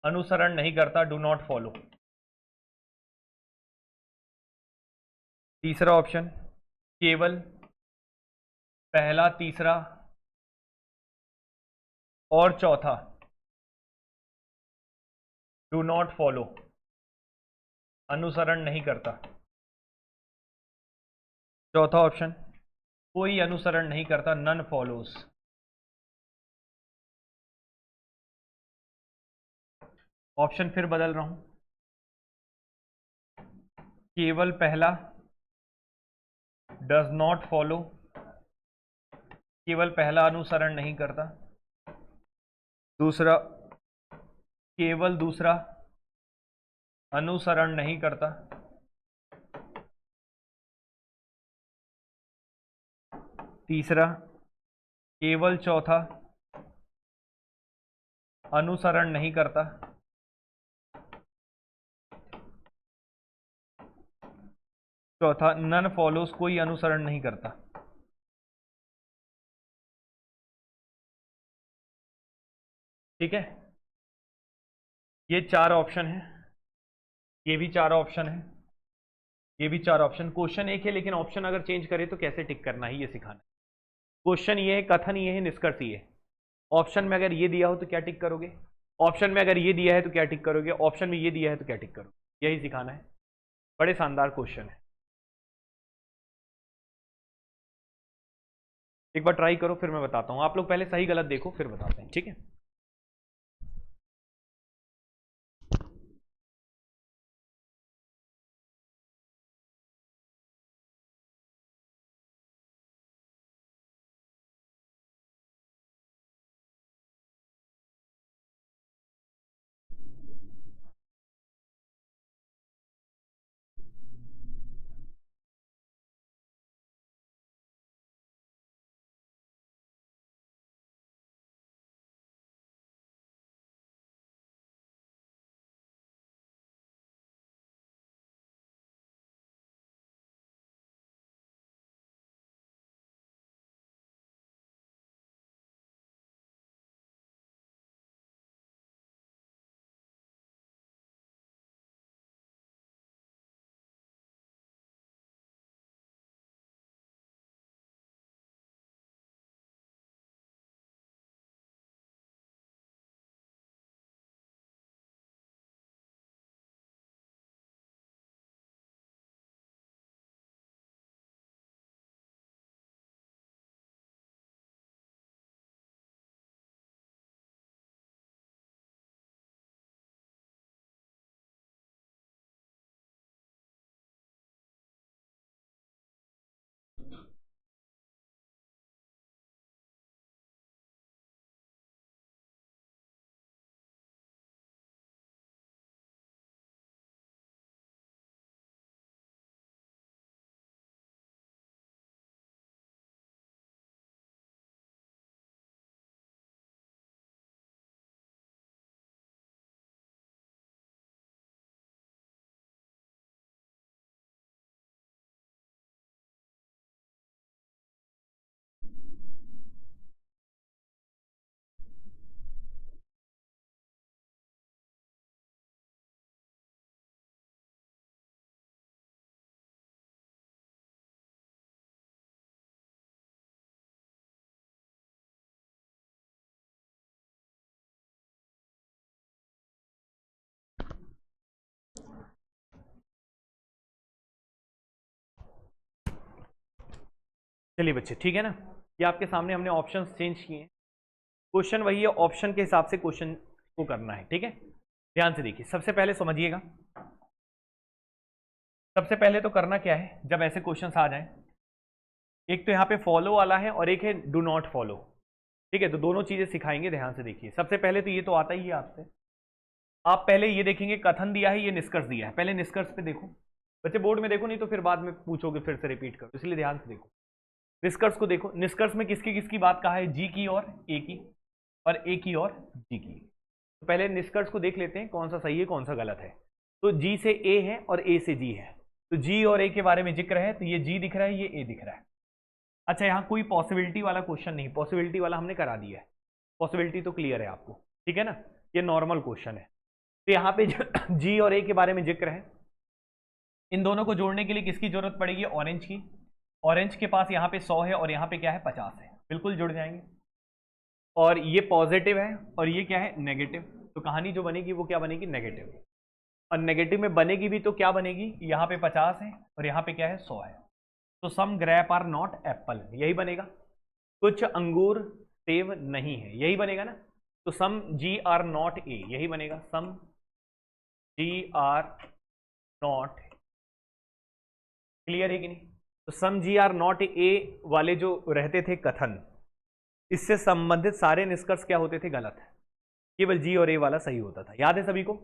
अनुसरण नहीं करता, डू नॉट फॉलो। तीसरा ऑप्शन, केवल पहला, तीसरा और चौथा डू नॉट फॉलो, अनुसरण नहीं करता। चौथा ऑप्शन कोई अनुसरण नहीं करता, नन फॉलोज। ऑप्शन फिर बदल रहा हूं, केवल पहला डज नॉट फॉलो, केवल पहला अनुसरण नहीं करता। दूसरा, केवल दूसरा अनुसरण नहीं करता। तीसरा, केवल चौथा अनुसरण नहीं करता। चौथा नन फॉलोज, कोई अनुसरण नहीं करता। ठीक है, ये चार ऑप्शन है, ये भी चार ऑप्शन है, ये भी चार ऑप्शन। क्वेश्चन एक है, लेकिन ऑप्शन अगर चेंज करे तो कैसे टिक करना है ये सिखाना है। क्वेश्चन ये है, कथन ये है, निष्कर्ष ये है। ऑप्शन में अगर ये दिया हो तो क्या टिक करोगे, ऑप्शन में अगर ये दिया है तो क्या टिक करोगे, ऑप्शन में ये दिया है तो क्या टिक करोगे, यही सिखाना है। बड़े शानदार क्वेश्चन है, एक बार ट्राई करो फिर मैं बताता हूं। आप लोग पहले सही गलत देखो फिर बताते हैं, ठीक है। चलिए बच्चे, ठीक है ना, ये आपके सामने हमने ऑप्शंस चेंज किए हैं। क्वेश्चन वही है, ऑप्शन के हिसाब से क्वेश्चन को करना है, ठीक है। ध्यान से देखिए, सबसे पहले समझिएगा, सबसे पहले तो करना क्या है जब ऐसे क्वेश्चंस आ जाएं। एक तो यहाँ पे फॉलो वाला है और एक है डू नॉट फॉलो, ठीक है। तो दोनों चीजें सिखाएंगे, ध्यान से देखिए। सबसे पहले तो ये तो आता ही है आपसे, आप पहले ये देखेंगे कथन दिया है, ये निष्कर्ष दिया है। पहले निष्कर्ष पे देखो बच्चे, बोर्ड में देखो, नहीं तो फिर बाद में पूछोगे फिर से रिपीट करो, इसलिए ध्यान से देखो। निष्कर्ष को देखो, निष्कर्ष में किसकी किसकी बात कहा है, जी की और ए की, और ए की और जी की। तो पहले निष्कर्ष को देख लेते हैं कौन सा सही है कौन सा गलत है। तो जी से ए है और ए से जी है, तो जी और ए के बारे में जिक्र है, तो ये जी दिख रहा है, ये ए दिख रहा है। अच्छा, यहाँ कोई पॉसिबिलिटी वाला क्वेश्चन नहीं, पॉसिबिलिटी वाला हमने करा दिया है, पॉसिबिलिटी तो क्लियर है आपको, ठीक है ना। ये नॉर्मल क्वेश्चन है। तो यहाँ पे जी और ए के बारे में जिक्र है। इन दोनों को जोड़ने के लिए किसकी जरूरत पड़ेगी, ऑरेंज की। ऑरेंज के पास यहाँ पे 100 है और यहाँ पे क्या है 50 है, बिल्कुल जुड़ जाएंगे। और ये पॉजिटिव है और ये क्या है, नेगेटिव। तो कहानी जो बनेगी वो क्या बनेगी, नेगेटिव। और नेगेटिव में बनेगी भी तो क्या बनेगी, यहाँ पे 50 है और यहाँ पे क्या है, 100 है। तो सम ग्रेप आर नॉट एप्पल, यही बनेगा। कुछ अंगूर सेब नहीं है, यही बनेगा ना। तो सम जी आर नॉट ए, यही बनेगा, सम जी आर नॉट। क्लियर है कि नहीं? तो सम जी आर नॉट ए वाले जो रहते थे कथन, इससे संबंधित सारे निष्कर्ष क्या होते थे, गलत है। केवल जी और ए वाला सही होता था, याद है सभी को।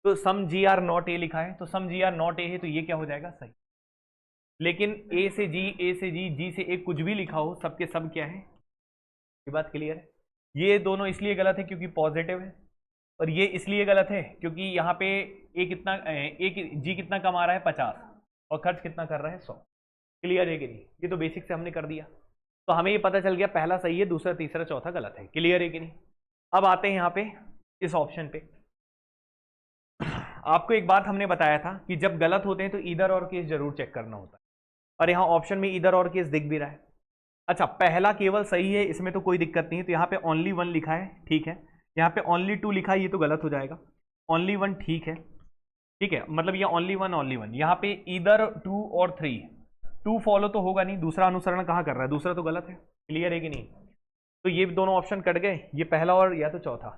तो सम जी आर नॉट ए लिखा है, तो सम जी आर नॉट ए है, तो ये क्या हो जाएगा, सही। लेकिन ए से जी, ए से जी, जी से ए, कुछ भी लिखा हो, सबके सब क्या है, ये बात क्लियर है। ये दोनों इसलिए गलत है क्योंकि पॉजिटिव है, और ये इसलिए गलत है क्योंकि यहाँ पे ए कितना, जी कितना कमा रहा है, 50, और खर्च कितना कर रहा है, 100। क्लियर है कि नहीं? ये तो बेसिक से हमने कर दिया। तो हमें ये पता चल गया पहला सही है, दूसरा तीसरा चौथा गलत है। क्लियर है कि नहीं? अब आते हैं यहाँ पे इस ऑप्शन पे। आपको एक बात हमने बताया था कि जब गलत होते हैं तो ईदर और केस जरूर चेक करना होता है, और यहाँ ऑप्शन में ईदर और केस दिख भी रहा है। अच्छा, पहला केवल सही है, इसमें तो कोई दिक्कत नहीं है। तो यहाँ पे ओनली 1 लिखा है, ठीक है। यहाँ पे ओनली 2 लिखा है, ये तो गलत हो जाएगा। ओनली 1 ठीक है, ठीक है, मतलब ये ओनली 1 ओनली 1। यहाँ पे ईदर 2 और 3, 2 फॉलो तो होगा नहीं, दूसरा अनुसरण कहाँ कर रहा है, दूसरा तो गलत है। क्लियर है कि नहीं? तो ये दोनों ऑप्शन कट गए, ये पहला और या तो चौथा।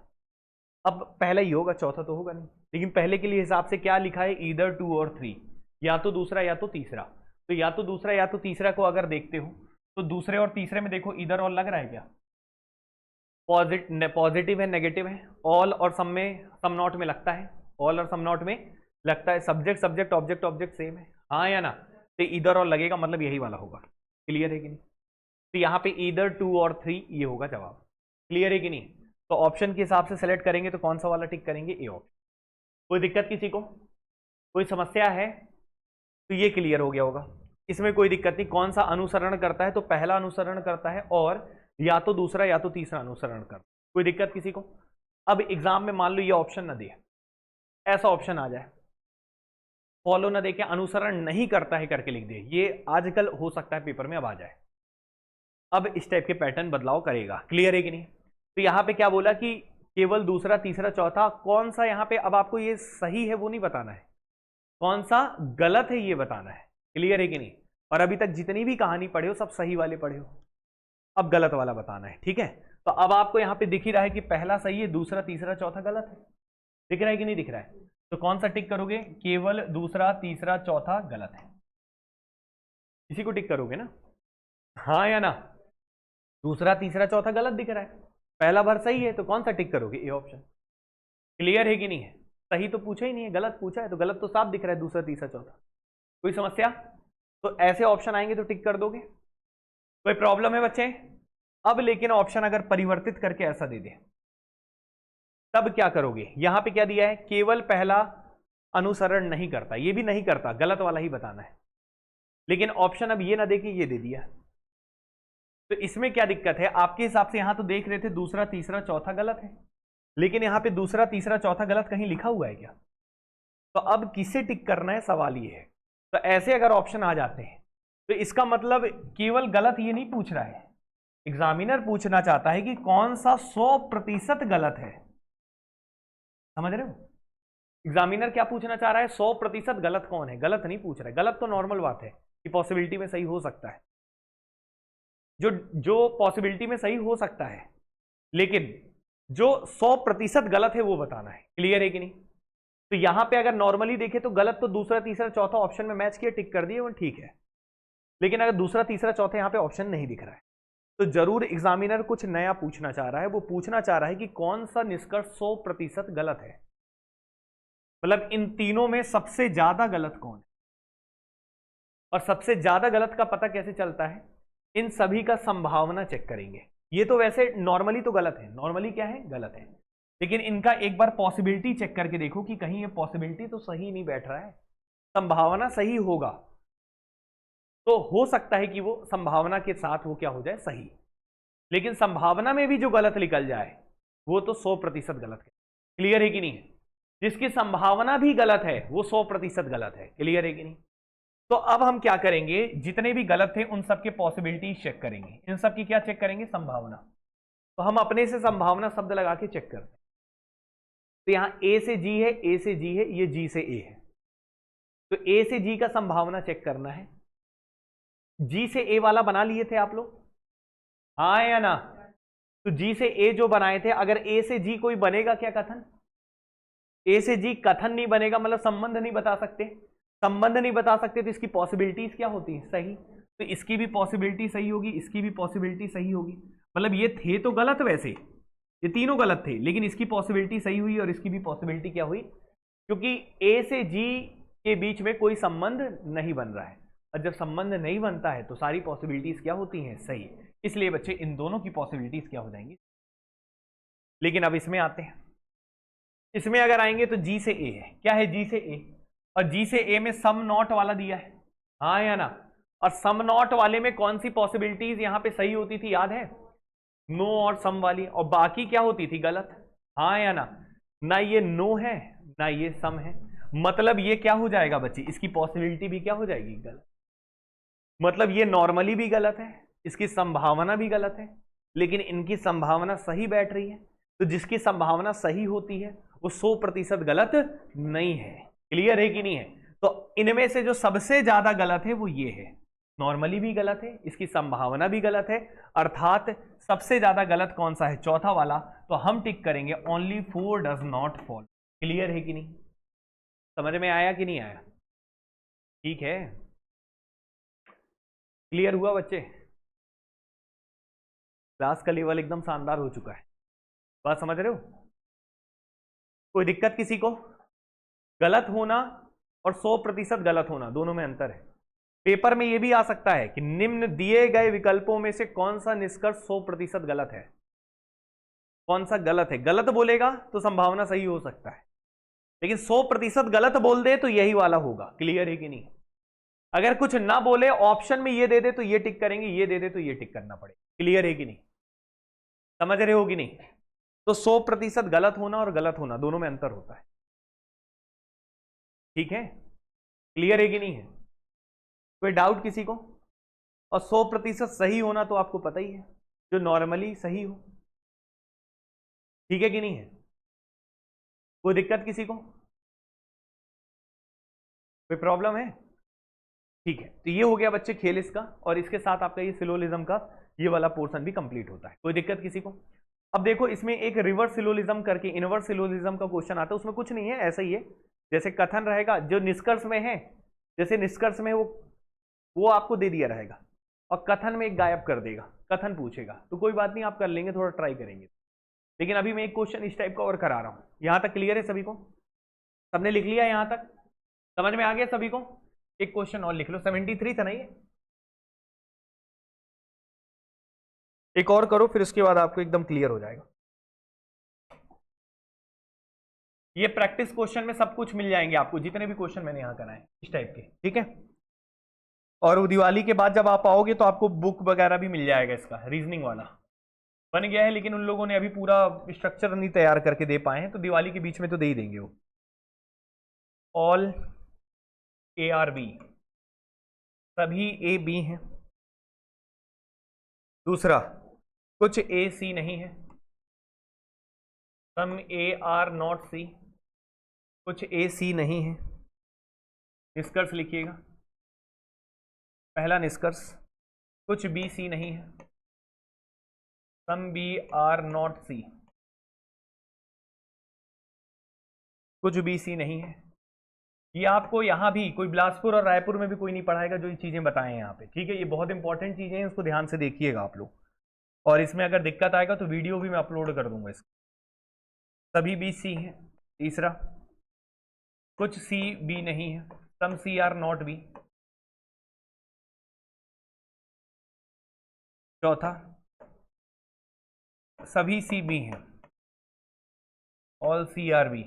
अब पहला ही होगा, चौथा तो होगा नहीं। लेकिन पहले के लिए हिसाब से क्या लिखा है, ईदर 2 और 3, या तो दूसरा या तो तीसरा। तो या तो दूसरा या तो तीसरा को अगर देखते हो तो दूसरे और तीसरे में देखो इधर और लग रहा है क्या, पॉजिटिव है, नेगेटिव है। ऑल और सम में, सम नॉट में लगता है, ऑल और सम नॉट में लगता है। Subject subject object object same है, हाँ या ना? तो इधर और लगेगा, मतलब यही वाला होगा। क्लियर है कि नहीं? तो यहाँ पे इधर 2 और 3 ये होगा जवाब। क्लियर है कि नहीं? तो ऑप्शन के हिसाब से सेलेक्ट करेंगे तो कौन सा वाला टिक करेंगे, ए ऑप्शन। कोई दिक्कत किसी को, कोई समस्या है? तो ये क्लियर हो गया होगा, इसमें कोई दिक्कत नहीं। कौन सा अनुसरण करता है, तो पहला अनुसरण करता है, और या तो दूसरा या तो तीसरा अनुसरण करता है। कोई दिक्कत किसी को? अब एग्जाम में मान लो ये ऑप्शन ना दे, ऐसा ऑप्शन आ जाए, फॉलो ना देके अनुसरण नहीं करता है करके लिख दे, ये आजकल हो सकता है पेपर में अब आ जाए। अब इस टाइप के पैटर्न बदलाव करेगा। क्लियर है कि नहीं? तो यहां पे क्या बोला कि केवल दूसरा तीसरा चौथा, कौन सा यहां पे अब आपको ये सही है वो नहीं बताना है, कौन सा गलत है ये बताना है। क्लियर है कि नहीं? और अभी तक जितनी भी कहानी पढ़े हो सब सही वाले पढ़े हो, अब गलत वाला बताना है, ठीक है। तो अब आपको यहां पे दिख ही रहा है कि पहला सही है, दूसरा तीसरा चौथा गलत है। दिख रहा है कि नहीं दिख रहा है? तो कौन सा टिक करोगे, केवल दूसरा तीसरा चौथा गलत है, इसी को टिक करोगे ना, हाँ या ना? दूसरा तीसरा चौथा गलत दिख रहा है, पहला भर सही है, तो कौन सा टिक करोगे, ए ऑप्शन। क्लियर है कि नहीं है? सही तो पूछा ही नहीं है, गलत पूछा है, तो गलत तो साफ दिख रहा है, दूसरा तीसरा चौथा। कोई समस्या? तो ऐसे ऑप्शन आएंगे तो टिक कर दोगे। कोई प्रॉब्लम है बच्चे? अब लेकिन ऑप्शन अगर परिवर्तित करके ऐसा दे दे तब क्या करोगे? यहां पे क्या दिया है, केवल पहला अनुसरण नहीं करता, ये भी नहीं करता, गलत वाला ही बताना है। लेकिन ऑप्शन अब ये ना दे के ये दे दिया, तो इसमें क्या दिक्कत है आपके हिसाब से? यहां तो देख रहे थे दूसरा तीसरा चौथा गलत है, लेकिन यहां पे दूसरा तीसरा चौथा गलत कहीं लिखा हुआ है क्या? तो अब किसे टिक करना है, सवाल ये है। तो ऐसे अगर ऑप्शन आ जाते हैं तो इसका मतलब केवल गलत ये नहीं पूछ रहा है, एग्जामिनर पूछना चाहता है कि कौन सा 100% गलत है। समझ रहे हो? एग्जामिनर क्या पूछना चाह रहा है, 100% गलत कौन है, गलत नहीं पूछ रहा है। गलत तो नॉर्मल बात है कि पॉसिबिलिटी में सही हो सकता है, जो पॉसिबिलिटी में सही हो सकता है, लेकिन जो 100% गलत है वो बताना है। क्लियर है कि नहीं? तो यहां पे अगर नॉर्मली देखे तो गलत तो दूसरा तीसरा चौथा ऑप्शन में मैच किया, टिक कर दिए, वो ठीक है। लेकिन अगर दूसरा तीसरा चौथा यहां पे ऑप्शन नहीं दिख रहा है तो जरूर एग्जामिनर कुछ नया पूछना चाह रहा है। वो पूछना चाह रहा है कि कौन सा निष्कर्ष 100% गलत है, मतलब इन तीनों में सबसे ज्यादा गलत कौन है। और सबसे ज्यादा गलत का पता कैसे चलता है, इन सभी का संभावना चेक करेंगे। ये तो वैसे नॉर्मली तो गलत है, नॉर्मली क्या है, गलत है, लेकिन इनका एक बार पॉसिबिलिटी चेक करके देखो कि कहीं ये पॉसिबिलिटी तो सही नहीं बैठ रहा है, संभावना सही होगा तो हो सकता है कि वो संभावना के साथ वो क्या हो जाए, सही। लेकिन संभावना में भी जो गलत निकल जाए वो तो 100% गलत है। क्लियर है कि नहीं? जिसकी संभावना भी गलत है वो 100% गलत है। क्लियर है कि नहीं? तो अब हम क्या करेंगे, जितने भी गलत थे उन सबके पॉसिबिलिटी चेक करेंगे, इन सब की क्या चेक करेंगे, संभावना। तो हम अपने से संभावना शब्द लगा के चेक करते हैं। तो यहां ए से जी है, ए से जी है, ये जी से ए है। तो ए से जी का संभावना चेक करना है। जी से ए वाला बना लिए थे आप लोग, हाँ या ना? तो जी से ए जो बनाए थे, अगर ए से जी कोई बनेगा क्या कथन? ए से जी कथन नहीं बनेगा, मतलब संबंध नहीं बता सकते। संबंध नहीं बता सकते तो इसकी पॉसिबिलिटीज क्या होती है? सही। तो इसकी भी पॉसिबिलिटी सही होगी, इसकी भी पॉसिबिलिटी सही होगी। मतलब ये थे तो गलत, वैसे ये तीनों गलत थे, लेकिन इसकी पॉसिबिलिटी सही हुई और इसकी भी पॉसिबिलिटी क्या हुई? क्योंकि ए से जी के बीच में कोई संबंध नहीं बन रहा है, और जब संबंध नहीं बनता है तो सारी पॉसिबिलिटीज क्या होती हैं? सही। इसलिए बच्चे इन दोनों की पॉसिबिलिटीज क्या हो जाएंगी? लेकिन अब इसमें आते हैं। इसमें अगर आएंगे तो जी से ए है, क्या है? जी से ए, और जी से ए में सम नॉट वाला दिया है, हाँ या ना? और सम नॉट वाले में कौन सी पॉसिबिलिटीज यहां पे सही होती थी, याद है? नो और सम वाली, और बाकी क्या होती थी? गलत, हाँ या ना? ना ये नो है ना ये सम है, मतलब ये क्या हो जाएगा बच्चे? इसकी पॉसिबिलिटी भी क्या हो जाएगी? गलत। मतलब ये नॉर्मली भी गलत है, इसकी संभावना भी गलत है, लेकिन इनकी संभावना सही बैठ रही है। तो जिसकी संभावना सही होती है वो 100% गलत नहीं है। क्लियर है कि नहीं है? तो इनमें से जो सबसे ज्यादा गलत है वो ये है, नॉर्मली भी गलत है, इसकी संभावना भी गलत है, अर्थात सबसे ज्यादा गलत कौन सा है? चौथा वाला। तो हम टिक करेंगे only 4 does not follow. Clear है कि नहीं? समझ में आया कि नहीं आया? ठीक है, क्लियर हुआ बच्चे? क्लास का लेवल एकदम शानदार हो चुका है, बात समझ रहे हो? कोई दिक्कत किसी को? गलत होना और 100% गलत होना, दोनों में अंतर है। पेपर में यह भी आ सकता है कि निम्न दिए गए विकल्पों में से कौन सा निष्कर्ष 100% गलत है, कौन सा गलत है। गलत बोलेगा तो संभावना सही हो सकता है, लेकिन 100% गलत बोल दे तो यही वाला होगा। क्लियर है कि नहीं? अगर कुछ ना बोले, ऑप्शन में ये दे दे तो ये टिक करेंगे, ये दे दे तो ये टिक करना पड़ेगा। क्लियर है कि नहीं? समझ रहे हो कि नहीं? तो 100% गलत होना और गलत होना दोनों में अंतर होता है। ठीक है, क्लियर है कि नहीं है? कोई डाउट किसी को? और 100% सही होना तो आपको पता ही है, जो नॉर्मली सही हो। ठीक है कि नहीं है? कोई दिक्कत किसी को? कोई प्रॉब्लम है? ठीक है, तो ये हो गया बच्चे खेल इसका, और इसके साथ आपका ये सिलोलिज्म का ये वाला पोर्शन भी कंप्लीट होता है। कोई दिक्कत किसी को? अब देखो, इसमें एक रिवर्स सिलोलिज्म करके इनवर्स सिलोलिज्म का क्वेश्चन आता है। उसमें कुछ नहीं है, ऐसा ही है जैसे कथन रहेगा, जो निष्कर्ष में है, जैसे निष्कर्ष में वो आपको दे दिया रहेगा, और कथन में एक गायब कर देगा, कथन पूछेगा। तो कोई बात नहीं, आप कर लेंगे, थोड़ा ट्राई करेंगे। लेकिन अभी मैं एक क्वेश्चन इस टाइप का और करा रहा हूं। यहां तक क्लियर है सभी को? सबने लिख लिया यहां तक? समझ में आ गया सभी को? एक क्वेश्चन और लिख लो, 73 था नहीं है? एक और करो, फिर उसके बाद आपको एकदम क्लियर हो जाएगा। ये प्रैक्टिस क्वेश्चन में सब कुछ मिल जाएंगे आपको, जितने भी क्वेश्चन मैंने यहां कराए इस टाइप के। ठीक है, और दिवाली के बाद जब आप आओगे तो आपको बुक वगैरह भी मिल जाएगा, इसका रीजनिंग वाला बन गया है, लेकिन उन लोगों ने अभी पूरा स्ट्रक्चर नहीं तैयार करके दे पाए हैं, तो दिवाली के बीच में तो दे ही देंगे वो। ऑल ARB, सभी AB हैं। दूसरा, कुछ AC नहीं है। सम AR�not C, कुछ AC नहीं है। निष्कर्ष लिखिएगा। पहला निष्कर्ष, कुछ BC नहीं है। सम BR�not C, कुछ BC नहीं है। ये आपको यहाँ भी कोई बिलासपुर और रायपुर में भी कोई नहीं पढ़ाएगा जो ये चीजें बताएं यहाँ पे। ठीक है, ये बहुत इंपॉर्टेंट चीजें हैं, इसको ध्यान से देखिएगा आप लोग, और इसमें अगर दिक्कत आएगा तो वीडियो भी मैं अपलोड कर दूंगा इसका। सभी BC हैं। तीसरा, कुछ CB नहीं है। सम CR�not B। चौथा, सभी CB हैं। All CRB।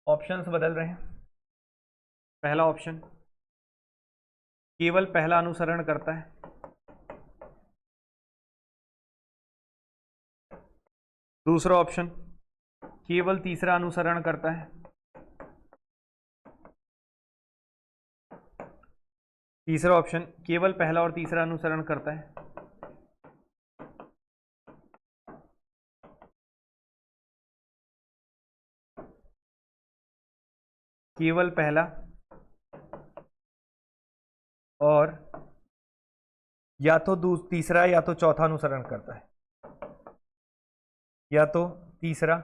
ऑप्शंस बदल रहे हैं। पहला ऑप्शन, केवल पहला अनुसरण करता है। दूसरा ऑप्शन, केवल तीसरा अनुसरण करता है। तीसरा ऑप्शन केवल पहला और तीसरा अनुसरण करता है। केवल पहला और या तो तीसरा या तो चौथा अनुसरण करता है, या तो तीसरा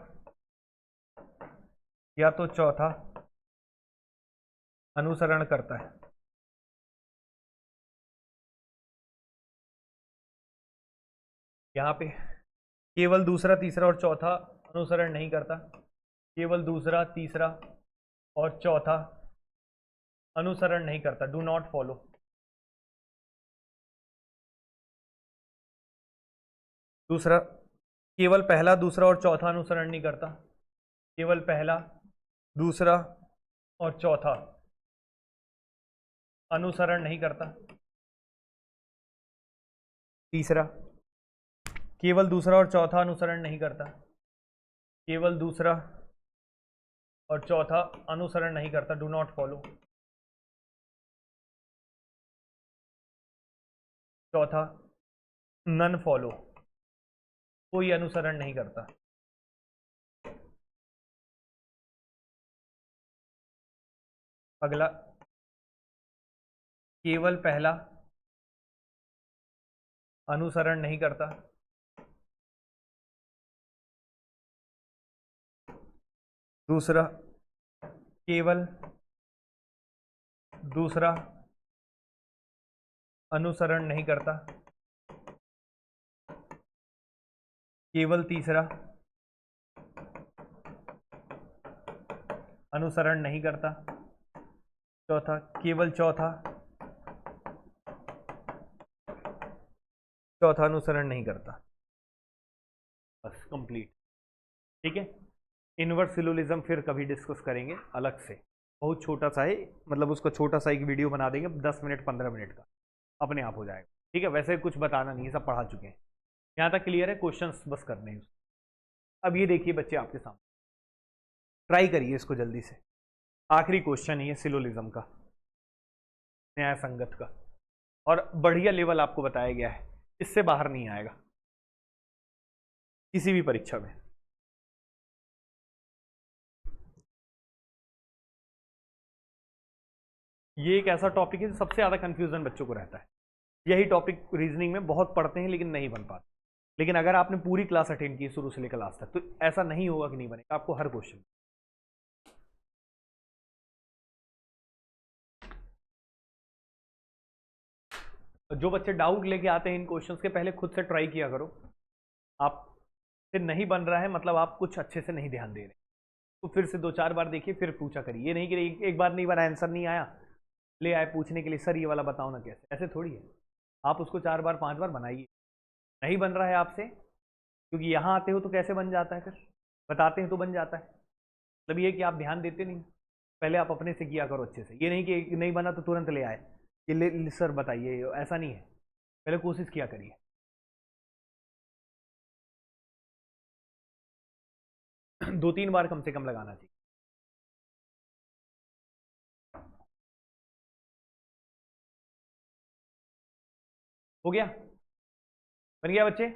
या तो चौथा अनुसरण करता है। यहां पे केवल दूसरा, तीसरा और चौथा अनुसरण नहीं करता, केवल दूसरा, तीसरा और चौथा अनुसरण नहीं करता, डू नॉट फॉलो। दूसरा, केवल पहला, दूसरा और चौथा अनुसरण नहीं करता, केवल पहला, दूसरा और चौथा अनुसरण नहीं करता। तीसरा, केवल दूसरा और चौथा अनुसरण नहीं करता, केवल दूसरा और चौथा अनुसरण नहीं करता, डू नॉट फॉलो। चौथा, नन फॉलो, कोई अनुसरण नहीं करता। अगला, केवल पहला अनुसरण नहीं करता, दूसरा, केवल दूसरा अनुसरण नहीं करता, केवल तीसरा अनुसरण नहीं करता, चौथा, केवल चौथा अनुसरण नहीं करता। बस कंप्लीट। ठीक है, इनवर्स सिलोजिज्म फिर कभी डिस्कस करेंगे अलग से, बहुत छोटा सा है, मतलब उसका छोटा सा एक वीडियो बना देंगे 10 मिनट 15 मिनट का, अपने आप हो जाएगा। ठीक है, वैसे कुछ बताना नहीं है, सब पढ़ा चुके हैं, यहाँ तक क्लियर है, क्वेश्चंस बस करने हैं। अब ये देखिए बच्चे आपके सामने, ट्राई करिए इसको जल्दी से, आखिरी क्वेश्चन है सिलोजिज्म का, न्याय संगत का, और बढ़िया लेवल आपको बताया गया है, इससे बाहर नहीं आएगा किसी भी परीक्षा में। ये एक ऐसा टॉपिक है जो सबसे ज्यादा कंफ्यूजन बच्चों को रहता है। यही टॉपिक रीजनिंग में बहुत पढ़ते हैं लेकिन नहीं बन पाते, लेकिन अगर आपने पूरी क्लास अटेंड की शुरू से लेकर लास्ट तक, तो ऐसा नहीं होगा कि नहीं बनेगा, आपको हर क्वेश्चन। जो बच्चे डाउट लेके आते हैं इन क्वेश्चंस के, पहले खुद से ट्राई किया करो। आप से नहीं बन रहा है मतलब आप कुछ अच्छे से नहीं ध्यान दे रहे, तो फिर से 2-4 बार देखिए, फिर पूछा करिए। ये नहीं कि एक बार नहीं बना, आंसर नहीं आया, ले आए पूछने के लिए, सर ये वाला बताओ ना कैसे, ऐसे थोड़ी है। आप उसको 4 बार 5 बार बनाइए। नहीं बन रहा है आपसे, क्योंकि यहाँ आते हो तो कैसे बन जाता है, फिर बताते हैं तो बन जाता है। मतलब ये कि आप ध्यान देते नहीं, पहले आप अपने से किया करो अच्छे से। ये नहीं कि नहीं बना तो तुरंत ले आए कि ले सर बताइए, ऐसा नहीं है, पहले कोशिश किया करिए। दो 3 बार कम से कम लगाना चाहिए। हो गया, बन गया बच्चे?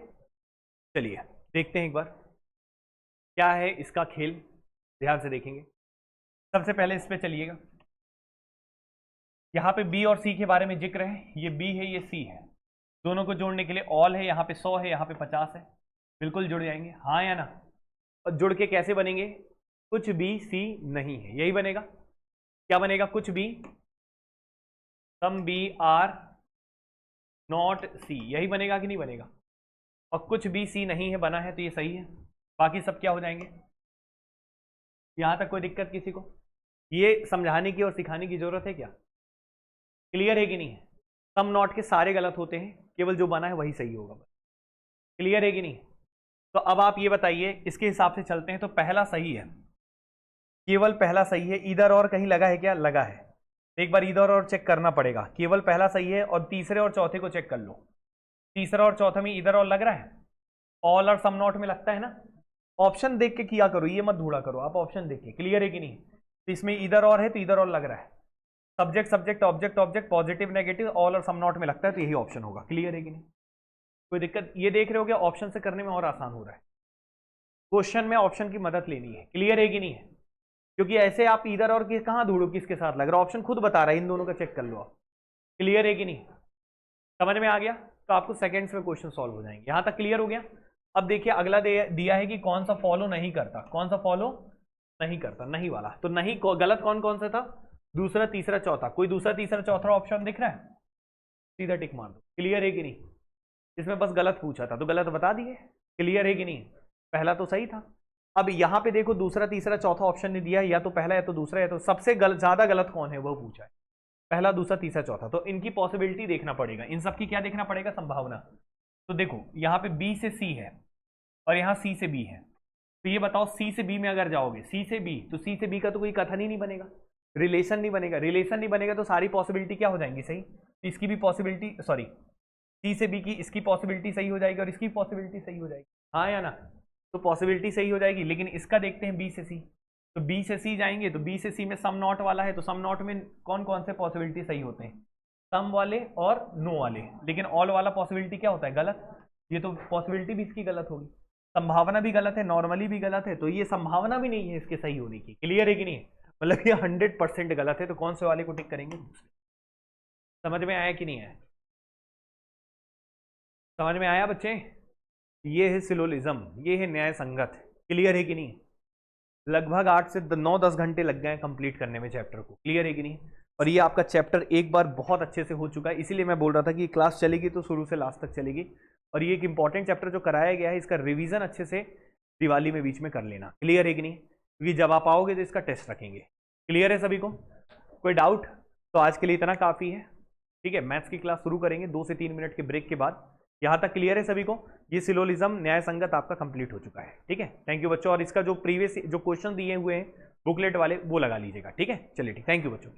चलिए देखते हैं एक बार क्या है इसका खेल, ध्यान से देखेंगे। सबसे पहले इस पे चलिएगा, यहाँ पे बी और सी के बारे में जिक्र है, ये बी है ये सी है, दोनों को जोड़ने के लिए ऑल है, यहाँ पे 100 है, यहाँ पे 50 है, बिल्कुल जुड़ जाएंगे, हाँ या ना? और जुड़ के कैसे बनेंगे? कुछ बी सी नहीं है, यही बनेगा। क्या बनेगा? कुछ B, some B are not C, यही बनेगा कि नहीं बनेगा? और कुछ बी सी नहीं है, बना है तो ये सही है, बाकी सब क्या हो जाएंगे? यहां तक कोई दिक्कत किसी को? ये समझाने की और सिखाने की जरूरत है क्या? क्लियर है कि नहीं है? सम नॉट के सारे गलत होते हैं, केवल जो बना है वही सही होगा। क्लियर है कि नहीं? तो अब आप ये बताइए, इसके हिसाब से चलते हैं। तो पहला सही है, केवल पहला सही है। इधर और कहीं लगा है क्या? लगा है। एक बार इधर और चेक करना पड़ेगा। केवल पहला सही है, और तीसरे और चौथे को चेक कर लो। तीसरा और चौथे में इधर और लग रहा है, ऑल और सम नॉट में लगता है ना। ऑप्शन देख के किया करो, ये मत ढूंढा करो, आप ऑप्शन देख के। क्लियर है कि नहीं? तो इसमें इधर और है तो इधर और लग रहा है, subject subject object object positive negative all और सम नॉट में लगता है तो यही ऑप्शन होगा। क्लियर है कि नहीं? कोई दिक्कत? ये देख रहे हो क्या, ऑप्शन से करने में और आसान हो रहा है। क्वेश्चन में ऑप्शन की मदद लेनी है। क्लियर है कि नहीं है? क्योंकि ऐसे आप इधर और कहां ढूंढो किसके साथ लग रहा है, ऑप्शन खुद बता रहा है, इन दोनों का चेक कर लो आप। क्लियर है कि नहीं? समझ में आ गया? तो आपको सेकंड्स में क्वेश्चन सॉल्व हो जाएंगे। यहां तक क्लियर हो गया? अब देखिए अगला दिया है कि कौन सा फॉलो नहीं करता, कौन सा फॉलो नहीं करता, नहीं वाला। तो नहीं गलत कौन कौन सा था, दूसरा तीसरा चौथा। कोई दूसरा तीसरा चौथा ऑप्शन दिख रहा है? सीधा टिक मार दो। क्लियर है कि नहीं? इसमें बस गलत पूछा था तो गलत बता दिए। क्लियर है कि नहीं? पहला तो सही था। अब यहां पे देखो दूसरा तीसरा चौथा ऑप्शन ने दिया, या तो पहला या तो दूसरा, या तो सबसे ज्यादा गलत कौन है वो पूछा है। पहला दूसरा तीसरा चौथा, तो इनकी पॉसिबिलिटी देखना पड़ेगा, इन सब की क्या देखना पड़ेगा, संभावना। तो देखो यहाँ पे बी से सी है और यहाँ सी से बी है, तो ये बताओ सी से बी में अगर जाओगे, सी से बी, तो सी से बी का तो कोई कथन ही नहीं बनेगा, रिलेशन नहीं बनेगा। रिलेशन नहीं बनेगा तो सारी पॉसिबिलिटी क्या हो जाएंगी, सही। इसकी भी पॉसिबिलिटी, सॉरी सी से बी की, इसकी पॉसिबिलिटी सही हो जाएगी और इसकी पॉसिबिलिटी सही हो जाएगी, हाँ या ना? तो पॉसिबिलिटी सही हो जाएगी। लेकिन इसका देखते हैं बी से सी, तो बी से सी जाएंगे तो बी से सी में सम नॉट वाला है, तो सम नॉट में कौन कौन से पॉसिबिलिटी सही होते हैं, सम वाले और नो वाले। लेकिन ऑल वाला पॉसिबिलिटी क्या होता है, गलत। ये तो पॉसिबिलिटी भी इसकी गलत होगी, संभावना भी गलत है, नॉर्मली भी गलत है, तो ये संभावना भी नहीं है इसके सही होने की। क्लियर है कि नहीं? मतलब ये 100% गलत है, तो कौन से वाले को टिक करेंगे, समझ में आया कि नहीं आया? समझ में आया बच्चे? ये है सिलोलिज्म, ये है न्याय संगत। क्लियर है कि नहीं? लगभग 8 से 9-10 घंटे लग गए कंप्लीट करने में चैप्टर को। क्लियर है कि नहीं? और ये आपका चैप्टर एक बार बहुत अच्छे से हो चुका है, इसीलिए मैं बोल रहा था कि क्लास चलेगी तो शुरू से लास्ट तक चलेगी। और ये एक इंपॉर्टेंट चैप्टर जो कराया गया है, इसका रिवीजन अच्छे से दिवाली में बीच में कर लेना। क्लियर है कि नहीं? क्योंकि जब आप आओगे तो इसका टेस्ट रखेंगे। क्लियर है सभी को? कोई डाउट? तो आज के लिए इतना काफ़ी है, ठीक है। मैथ्स की क्लास शुरू करेंगे 2 से 3 मिनट के ब्रेक के बाद। यहाँ तक क्लियर है सभी को? ये सिलोलिज्म न्याय संगत आपका कंप्लीट हो चुका है, ठीक है। थैंक यू बच्चों। और इसका जो प्रीवियस जो क्वेश्चन दिए हुए हैं बुकलेट वाले वो लगा लीजिएगा, ठीक है। चलिए ठीक, थैंक यू बच्चों।